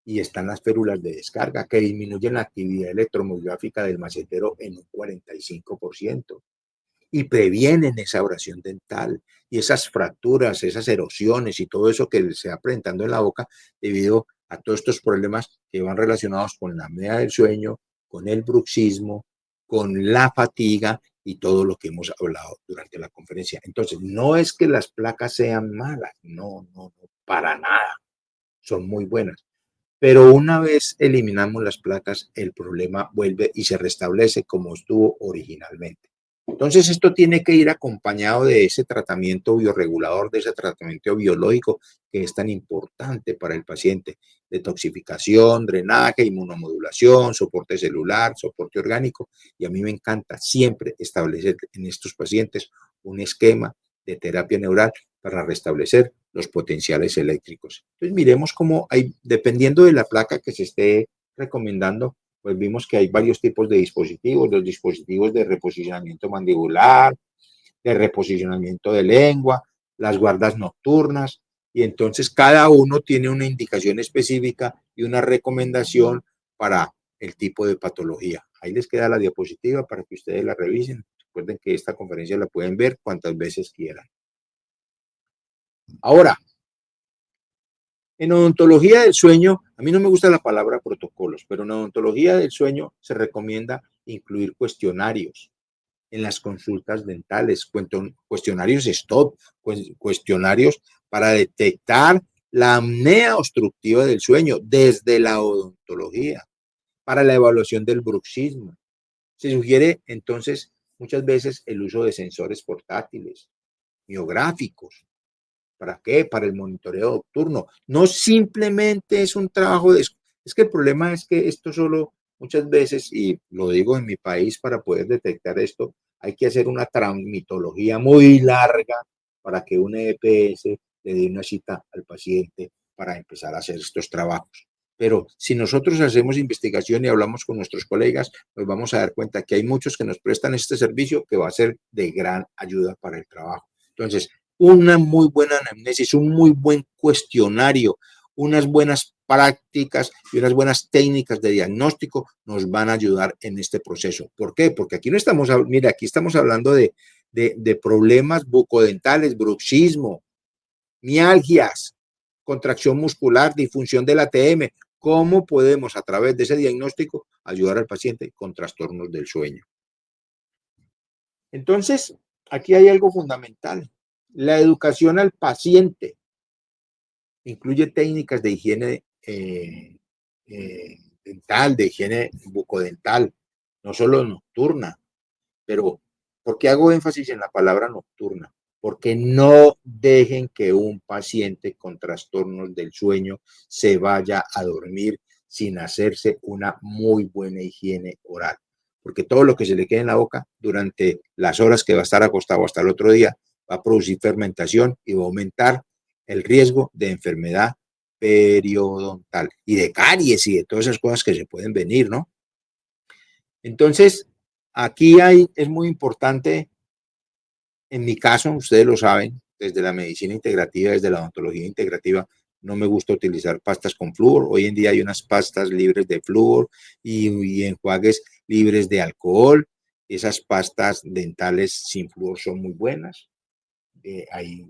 Y están las férulas de descarga que disminuyen la actividad electromiográfica del macetero en un 45% y previenen esa abrasión dental y esas fracturas, esas erosiones y todo eso que se va presentando en la boca debido a todos estos problemas que van relacionados con la apnea del sueño, con el bruxismo, con la fatiga y todo lo que hemos hablado durante la conferencia. Entonces, no es que las placas sean malas, no, para nada, son muy buenas. Pero una vez eliminamos las placas, el problema vuelve y se restablece como estuvo originalmente. Entonces, esto tiene que ir acompañado de ese tratamiento bioregulador, de ese tratamiento biológico que es tan importante para el paciente. Detoxificación, drenaje, inmunomodulación, soporte celular, soporte orgánico. Y a mí me encanta siempre establecer en estos pacientes un esquema de terapia neural para restablecer los potenciales eléctricos. Entonces, miremos cómo hay, dependiendo de la placa que se esté recomendando, pues vimos que hay varios tipos de dispositivos, los dispositivos de reposicionamiento mandibular, de reposicionamiento de lengua, las guardas nocturnas, y entonces cada uno tiene una indicación específica y una recomendación para el tipo de patología. Ahí les queda la diapositiva para que ustedes la revisen. Recuerden que esta conferencia la pueden ver cuantas veces quieran. Ahora, en odontología del sueño, a mí no me gusta la palabra protocolos, pero en odontología del sueño se recomienda incluir cuestionarios en las consultas dentales, cuestionarios STOP, cuestionarios para detectar la apnea obstructiva del sueño desde la odontología, para la evaluación del bruxismo. Se sugiere entonces muchas veces el uso de sensores portátiles, miográficos. ¿Para qué? Para el monitoreo nocturno. No simplemente es un trabajo de... Es que el problema es que esto solo muchas veces, y lo digo en mi país, para poder detectar esto, hay que hacer una tramitología muy larga para que un EPS le dé una cita al paciente para empezar a hacer estos trabajos. Pero si nosotros hacemos investigación y hablamos con nuestros colegas, nos vamos a dar cuenta que hay muchos que nos prestan este servicio que va a ser de gran ayuda para el trabajo. Entonces, una muy buena anamnesis, un muy buen cuestionario, unas buenas prácticas y unas buenas técnicas de diagnóstico nos van a ayudar en este proceso. ¿Por qué? Porque aquí no estamos, mira, aquí estamos hablando de problemas bucodentales, bruxismo, mialgias, contracción muscular, disfunción del ATM, cómo podemos a través de ese diagnóstico ayudar al paciente con trastornos del sueño. Entonces, aquí hay algo fundamental. La educación al paciente incluye técnicas de higiene dental, de higiene bucodental, no solo nocturna, pero ¿por qué hago énfasis en la palabra nocturna? Porque no dejen que un paciente con trastornos del sueño se vaya a dormir sin hacerse una muy buena higiene oral. Porque todo lo que se le quede en la boca durante las horas que va a estar acostado hasta el otro día va a producir fermentación y va a aumentar el riesgo de enfermedad periodontal y de caries y de todas esas cosas que se pueden venir, ¿no? Entonces, aquí es muy importante, en mi caso, ustedes lo saben, desde la medicina integrativa, desde la odontología integrativa, no me gusta utilizar pastas con flúor. Hoy en día hay unas pastas libres de flúor y enjuagues libres de alcohol. Esas pastas dentales sin flúor son muy buenas. Hay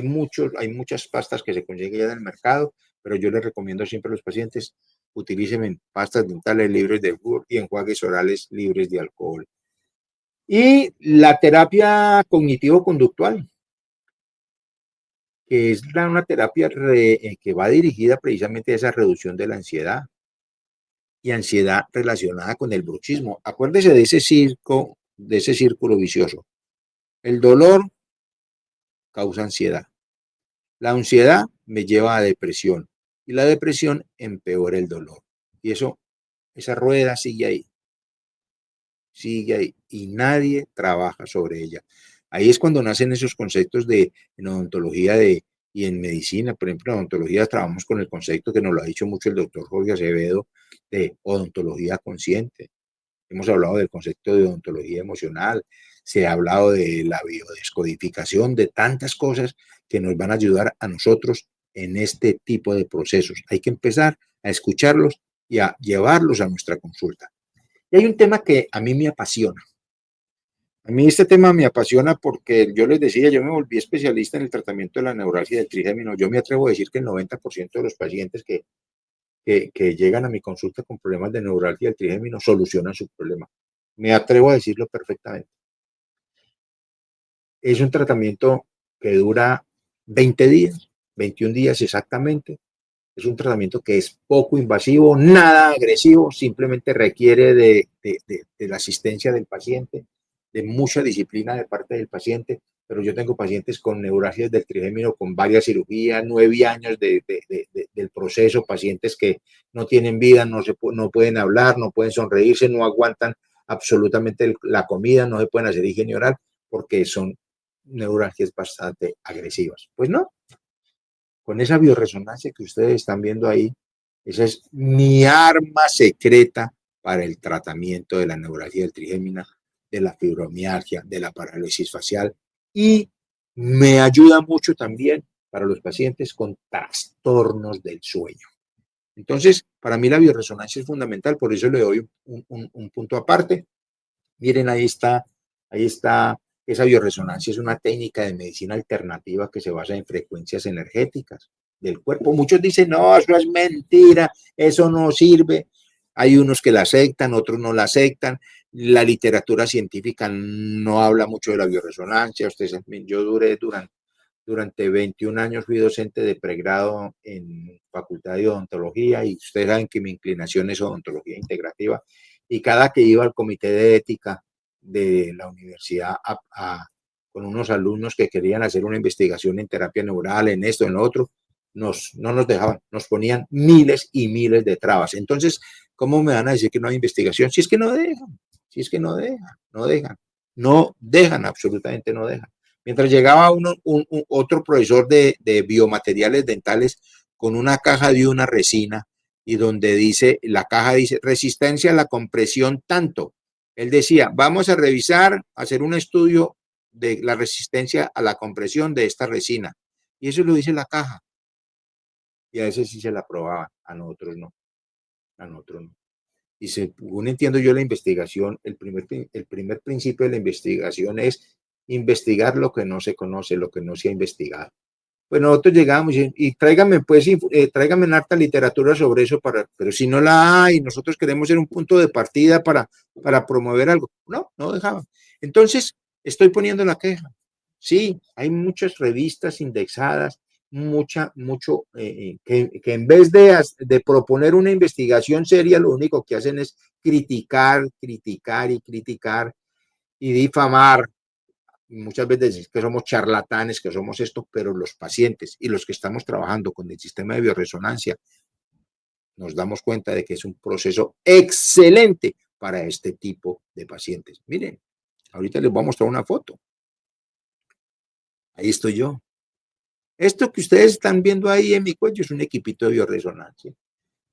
muchas pastas que se consiguen ya en el mercado, pero yo les recomiendo siempre a los pacientes utilicen pastas dentales libres de flúor y enjuagues orales libres de alcohol. Y la terapia cognitivo-conductual, que es una terapia que va dirigida precisamente a esa reducción de la ansiedad y ansiedad relacionada con el bruxismo. Acuérdese de ese círculo vicioso. El dolor causa ansiedad. La ansiedad me lleva a depresión y la depresión empeora el dolor. Y esa rueda sigue ahí y nadie trabaja sobre ella. Ahí es cuando nacen esos conceptos en odontología y en medicina. Por ejemplo, en odontología trabajamos con el concepto que nos lo ha dicho mucho el doctor Jorge Acevedo de odontología consciente. Hemos hablado del concepto de odontología emocional, se ha hablado de la biodescodificación, de tantas cosas que nos van a ayudar a nosotros en este tipo de procesos. Hay que empezar a escucharlos y a llevarlos a nuestra consulta. Y hay un tema que a mí me apasiona. A mí este tema me apasiona porque yo les decía, yo me volví especialista en el tratamiento de la neuralgia del trigémino. Yo me atrevo a decir que el 90% de los pacientes que llegan a mi consulta con problemas de neuralgia del trigémino solucionan su problema. Me atrevo a decirlo perfectamente. Es un tratamiento que dura 20 días, 21 días exactamente. Es un tratamiento que es poco invasivo, nada agresivo, simplemente requiere de la asistencia del paciente, de mucha disciplina de parte del paciente, pero yo tengo pacientes con neuralgias del trigémino con varias cirugías, 9 años del proceso, pacientes que no tienen vida, no pueden hablar, no pueden sonreírse, no aguantan absolutamente la comida, no se pueden hacer higiene oral porque son neuralgias bastante agresivas. Pues no, con esa bioresonancia que ustedes están viendo ahí, esa es mi arma secreta para el tratamiento de la neuralgia del trigémino, de la fibromialgia, de la parálisis facial, y me ayuda mucho también para los pacientes con trastornos del sueño. Entonces, para mí la bioresonancia es fundamental, por eso le doy un punto aparte. Miren, ahí está. Esa bioresonancia es una técnica de medicina alternativa que se basa en frecuencias energéticas del cuerpo. Muchos dicen, no, eso es mentira, eso no sirve. Hay unos que la aceptan, otros no la aceptan. La literatura científica no habla mucho de la bioresonancia. Yo durante 21 años fui docente de pregrado en Facultad de Odontología y ustedes saben que mi inclinación es odontología integrativa. Y cada que iba al comité de ética de la universidad con unos alumnos que querían hacer una investigación en terapia neural, en esto, en lo otro, no nos dejaban, nos ponían miles y miles de trabas. Entonces, ¿cómo me van a decir que no hay investigación? Si es que no dejan, no dejan, absolutamente no dejan. Mientras llegaba otro profesor de biomateriales dentales con una caja de una resina y donde la caja dice resistencia a la compresión tanto. Él decía, vamos a revisar, hacer un estudio de la resistencia a la compresión de esta resina. Y eso lo dice la caja. Y a ese sí se la aprobaban, a nosotros no. Y según entiendo yo la investigación, el primer principio de la investigación es investigar lo que no se conoce, lo que no se ha investigado. pues nosotros llegamos y tráigame pues, tráigame en harta literatura sobre eso, pero si no la hay, nosotros queremos ser un punto de partida para promover algo. No dejaban. Entonces, estoy poniendo la queja. Sí, hay muchas revistas indexadas, mucho, que en vez de proponer una investigación seria, lo único que hacen es criticar y difamar. Muchas veces decir que somos charlatanes, que somos esto, pero los pacientes y los que estamos trabajando con el sistema de bioresonancia nos damos cuenta de que es un proceso excelente para este tipo de pacientes. Miren, ahorita les voy a mostrar una foto. Ahí estoy yo. Esto que ustedes están viendo ahí en mi cuello es un equipito de bioresonancia.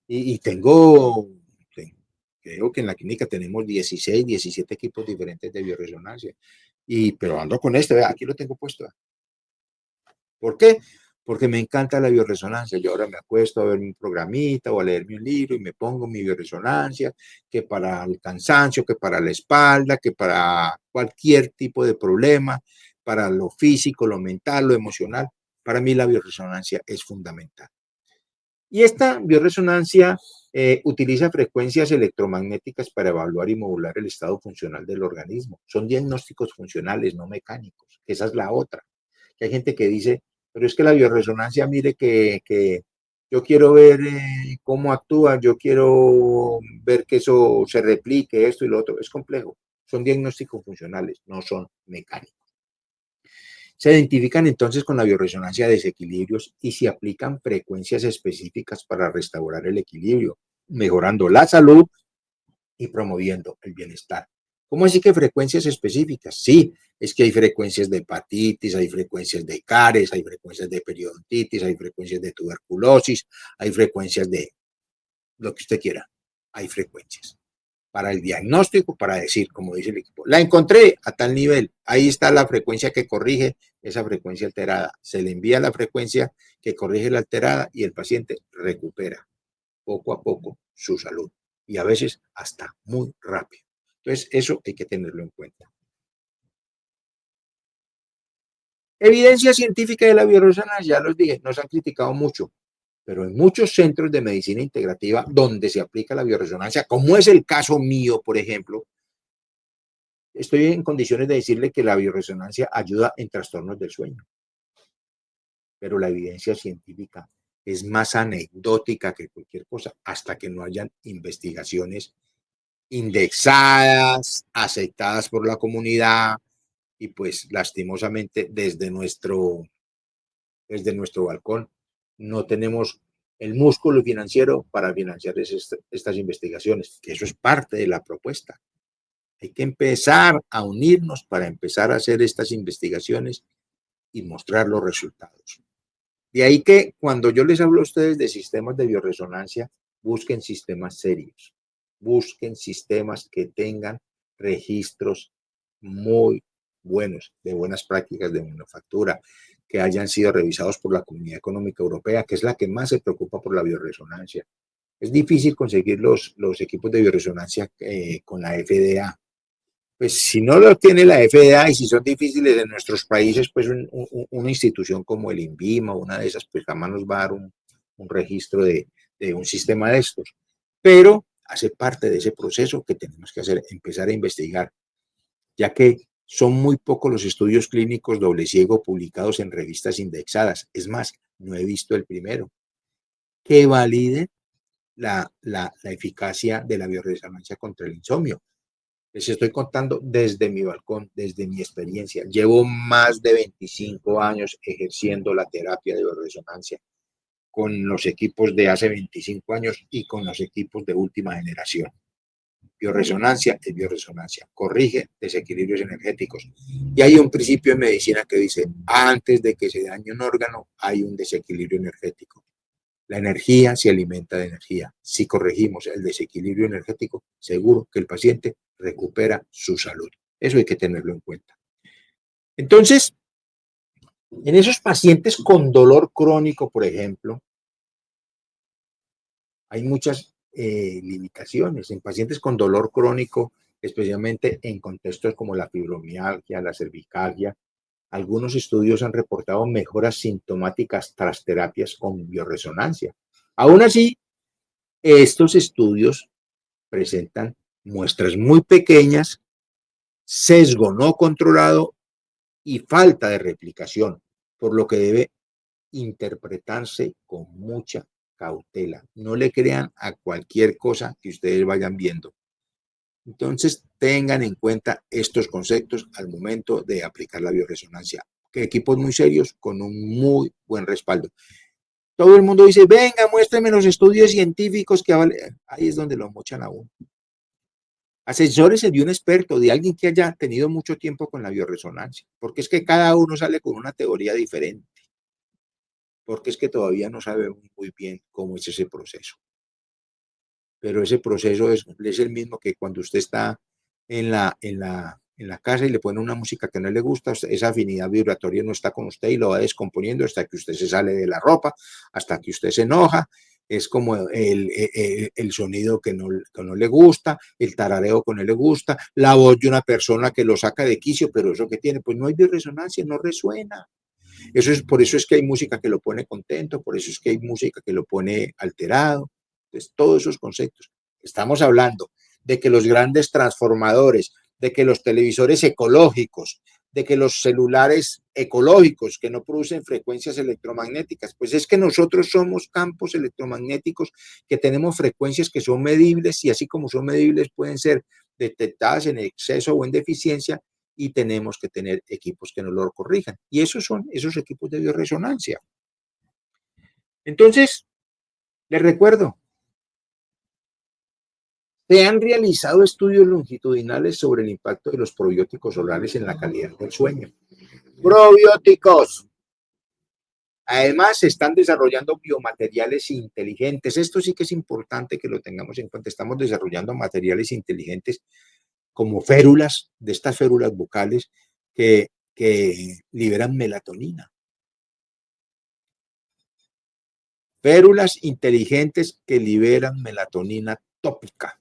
Y creo que en la clínica tenemos 16, 17 equipos diferentes de bioresonancia. Pero ando con este, vea, aquí lo tengo puesto. ¿Por qué? Porque me encanta la bioresonancia. Yo ahora me acuesto a ver mi programita o a leerme un libro y me pongo mi bioresonancia, que para el cansancio, que para la espalda, que para cualquier tipo de problema, para lo físico, lo mental, lo emocional. Para mí la bioresonancia es fundamental. Y esta bioresonancia utiliza frecuencias electromagnéticas para evaluar y modular el estado funcional del organismo. Son diagnósticos funcionales, no mecánicos. Esa es la otra. Que hay gente que dice, pero es que la bioresonancia, mire que yo quiero ver cómo actúa, yo quiero ver que eso se replique, esto y lo otro. Es complejo. Son diagnósticos funcionales, no son mecánicos. Se identifican entonces con la bioresonancia desequilibrios y se aplican frecuencias específicas para restaurar el equilibrio, mejorando la salud y promoviendo el bienestar. ¿Cómo así que frecuencias específicas? Sí, es que hay frecuencias de hepatitis, hay frecuencias de caries, hay frecuencias de periodontitis, hay frecuencias de tuberculosis, hay frecuencias de lo que usted quiera. Hay frecuencias para el diagnóstico, para decir, como dice el equipo, la encontré a tal nivel, ahí está la frecuencia que corrige esa frecuencia alterada. Se le envía la frecuencia que corrige la alterada y el paciente recupera poco a poco su salud y a veces hasta muy rápido. Entonces, eso hay que tenerlo en cuenta. Evidencia científica de la bioresonancia, ya los dije, nos han criticado mucho, pero en muchos centros de medicina integrativa donde se aplica la bioresonancia, como es el caso mío, por ejemplo, estoy en condiciones de decirle que la bioresonancia ayuda en trastornos del sueño. Pero la evidencia científica es más anecdótica que cualquier cosa hasta que no hayan investigaciones indexadas, aceptadas por la comunidad y pues lastimosamente desde nuestro balcón no tenemos el músculo financiero para financiar estas investigaciones, que eso es parte de la propuesta. Hay que empezar a unirnos para empezar a hacer estas investigaciones y mostrar los resultados. De ahí que cuando yo les hablo a ustedes de sistemas de bioresonancia, busquen sistemas serios, busquen sistemas que tengan registros muy buenos, de buenas prácticas de manufactura, que hayan sido revisados por la Comunidad Económica Europea, que es la que más se preocupa por la bioresonancia. Es difícil conseguir los equipos de bioresonancia con la FDA. Pues si no lo tiene la FDA y si son difíciles en nuestros países, pues una institución como el INVIMA, una de esas, pues jamás nos va a dar un registro de un sistema de estos. Pero hace parte de ese proceso que tenemos que hacer, empezar a investigar, ya que son muy pocos los estudios clínicos doble ciego publicados en revistas indexadas. Es más, no he visto el primero que valide la eficacia de la bioresonancia contra el insomnio. Les estoy contando desde mi balcón, desde mi experiencia. Llevo más de 25 años ejerciendo la terapia de bioresonancia con los equipos de hace 25 años y con los equipos de última generación. Bioresonancia es bioresonancia, corrige desequilibrios energéticos. Y hay un principio en medicina que dice, antes de que se dañe un órgano, hay un desequilibrio energético. La energía se alimenta de energía. Si corregimos el desequilibrio energético, seguro que el paciente recupera su salud. Eso hay que tenerlo en cuenta. Entonces, en esos pacientes con dolor crónico, por ejemplo, hay muchas limitaciones. En pacientes con dolor crónico, especialmente en contextos como la fibromialgia, la cervicalgia, Algunos estudios han reportado mejoras sintomáticas tras terapias con bioresonancia. Aún así, estos estudios presentan muestras muy pequeñas, sesgo no controlado y falta de replicación, por lo que debe interpretarse con mucha cautela. No le crean a cualquier cosa que ustedes vayan viendo. Entonces, tengan en cuenta estos conceptos al momento de aplicar la bioresonancia. Que equipos muy serios con un muy buen respaldo. Todo el mundo dice, venga, muéstrame los estudios científicos que vale. Ahí es donde lo mochan a uno. Asesórese de un experto, de alguien que haya tenido mucho tiempo con la bioresonancia, porque es que cada uno sale con una teoría diferente, porque es que todavía no sabemos muy bien cómo es ese proceso. Pero ese proceso es el mismo que cuando usted está en la casa y le pone una música que no le gusta, esa afinidad vibratoria no está con usted y lo va descomponiendo hasta que usted se sale de la ropa, hasta que usted se enoja. Es como el sonido que no le gusta, el tarareo que no le gusta, la voz de una persona que lo saca de quicio, pero eso que tiene, pues no hay bioresonancia, no resuena. Por eso es que hay música que lo pone contento, por eso es que hay música que lo pone alterado. Entonces, todos esos conceptos. Estamos hablando de que los grandes transformadores, de que los televisores ecológicos, de que los celulares ecológicos que no producen frecuencias electromagnéticas, pues es que nosotros somos campos electromagnéticos que tenemos frecuencias que son medibles y así como son medibles pueden ser detectadas en exceso o en deficiencia y tenemos que tener equipos que nos lo corrijan. Y esos son esos equipos de bioresonancia. Entonces, les recuerdo, se han realizado estudios longitudinales sobre el impacto de los probióticos orales en la calidad del sueño. Probióticos. Además, se están desarrollando biomateriales inteligentes. Esto sí que es importante que lo tengamos en cuenta. Estamos desarrollando materiales inteligentes como férulas, de estas férulas bucales que liberan melatonina. Férulas inteligentes que liberan melatonina tópica,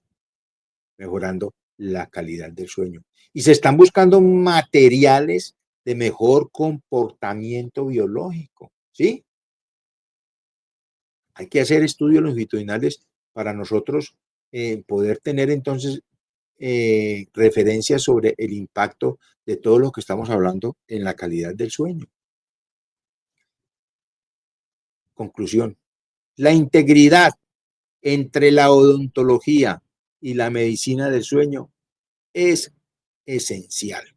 mejorando la calidad del sueño. Y se están buscando materiales de mejor comportamiento biológico, ¿sí? Hay que hacer estudios longitudinales para nosotros poder tener entonces referencias sobre el impacto de todo lo que estamos hablando en la calidad del sueño. Conclusión. La integridad entre la odontología y la medicina del sueño es esencial.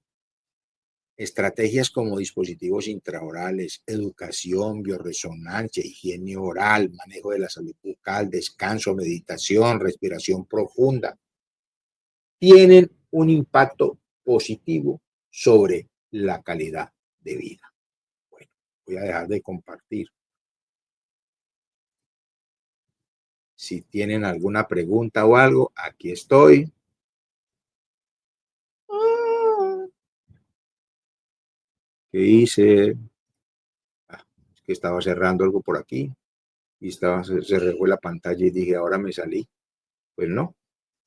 Estrategias como dispositivos intraorales, educación, bioresonancia, higiene oral, manejo de la salud bucal, descanso, meditación, respiración profunda, tienen un impacto positivo sobre la calidad de vida. Bueno, voy a dejar de compartir. Si tienen alguna pregunta o algo, aquí estoy. ¿Qué hice? Es que estaba cerrando algo por aquí y se regó la pantalla y dije, ahora me salí. Pues no.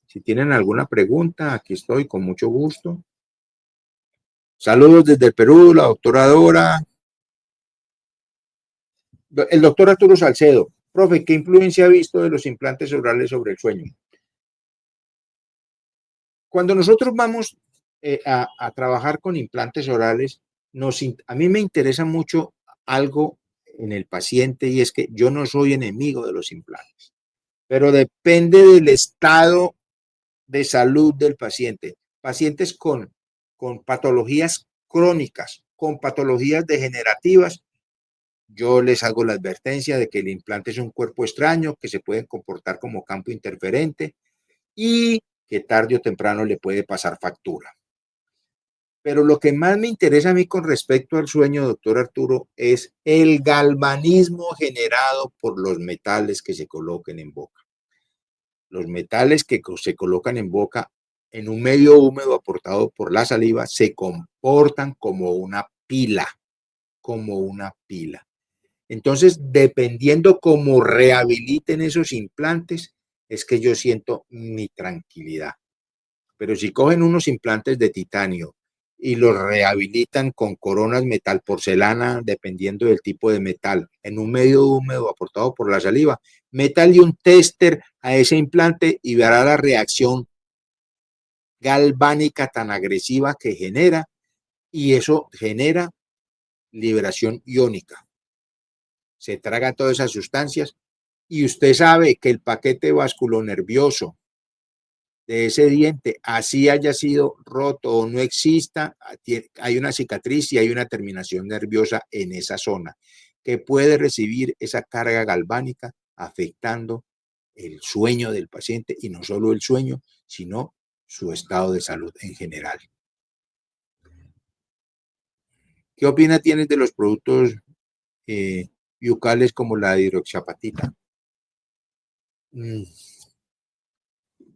Si tienen alguna pregunta, aquí estoy con mucho gusto. Saludos desde el Perú, la doctora Dora. El doctor Arturo Salcedo. Profe, ¿qué influencia ha visto de los implantes orales sobre el sueño? Cuando nosotros vamos a trabajar con implantes orales, a mí me interesa mucho algo en el paciente y es que yo no soy enemigo de los implantes, pero depende del estado de salud del paciente. Pacientes con patologías crónicas, con patologías degenerativas, yo les hago la advertencia de que el implante es un cuerpo extraño, que se puede comportar como campo interferente y que tarde o temprano le puede pasar factura. Pero lo que más me interesa a mí con respecto al sueño, doctor Arturo, es el galvanismo generado por los metales que se coloquen en boca. Los metales que se colocan en boca en un medio húmedo aportado por la saliva se comportan como una pila, Entonces, dependiendo cómo rehabiliten esos implantes, es que yo siento mi tranquilidad. Pero si cogen unos implantes de titanio y los rehabilitan con coronas metal porcelana, dependiendo del tipo de metal, en un medio húmedo aportado por la saliva. Métale un tester a ese implante y verá la reacción galvánica tan agresiva que genera, y eso genera liberación iónica. Se traga todas esas sustancias y usted sabe que el paquete vasculonervioso de ese diente, así haya sido roto o no exista, hay una cicatriz y hay una terminación nerviosa en esa zona que puede recibir esa carga galvánica afectando el sueño del paciente, y no solo el sueño, sino su estado de salud en general. ¿Qué opina tienes de los productos yucales como la hidroxiapatita?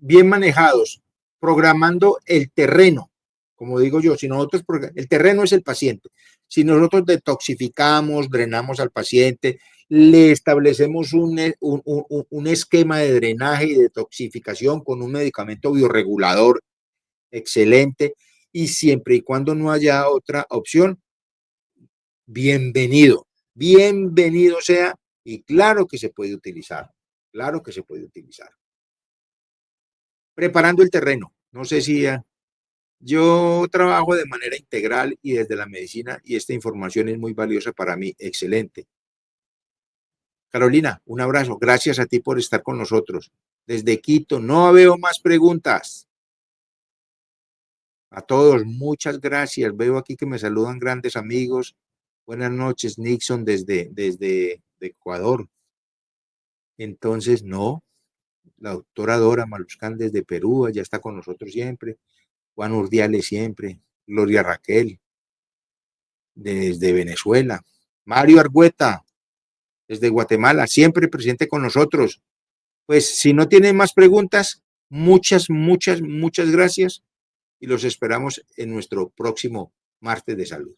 Bien manejados, programando el terreno, como digo yo, si nosotros, el terreno es el paciente, si nosotros detoxificamos, drenamos al paciente, le establecemos un esquema de drenaje y detoxificación con un medicamento bioregulador excelente, y siempre y cuando no haya otra opción, bienvenido, bienvenido sea, y claro que se puede utilizar, claro que se puede utilizar. Preparando el terreno, no sé si yo trabajo de manera integral y desde la medicina, y esta información es muy valiosa para mí, excelente. Carolina, un abrazo, gracias a ti por estar con nosotros. Desde Quito, no veo más preguntas. A todos, muchas gracias. Veo aquí que me saludan grandes amigos. Buenas noches, Nixon, desde Ecuador. Entonces, no, la doctora Dora Maluscán desde Perú, ya está con nosotros siempre. Juan Urdiales siempre. Gloria Raquel, desde Venezuela. Mario Argüeta, desde Guatemala, siempre presente con nosotros. Pues si no tienen más preguntas, muchas gracias, y los esperamos en nuestro próximo martes de salud.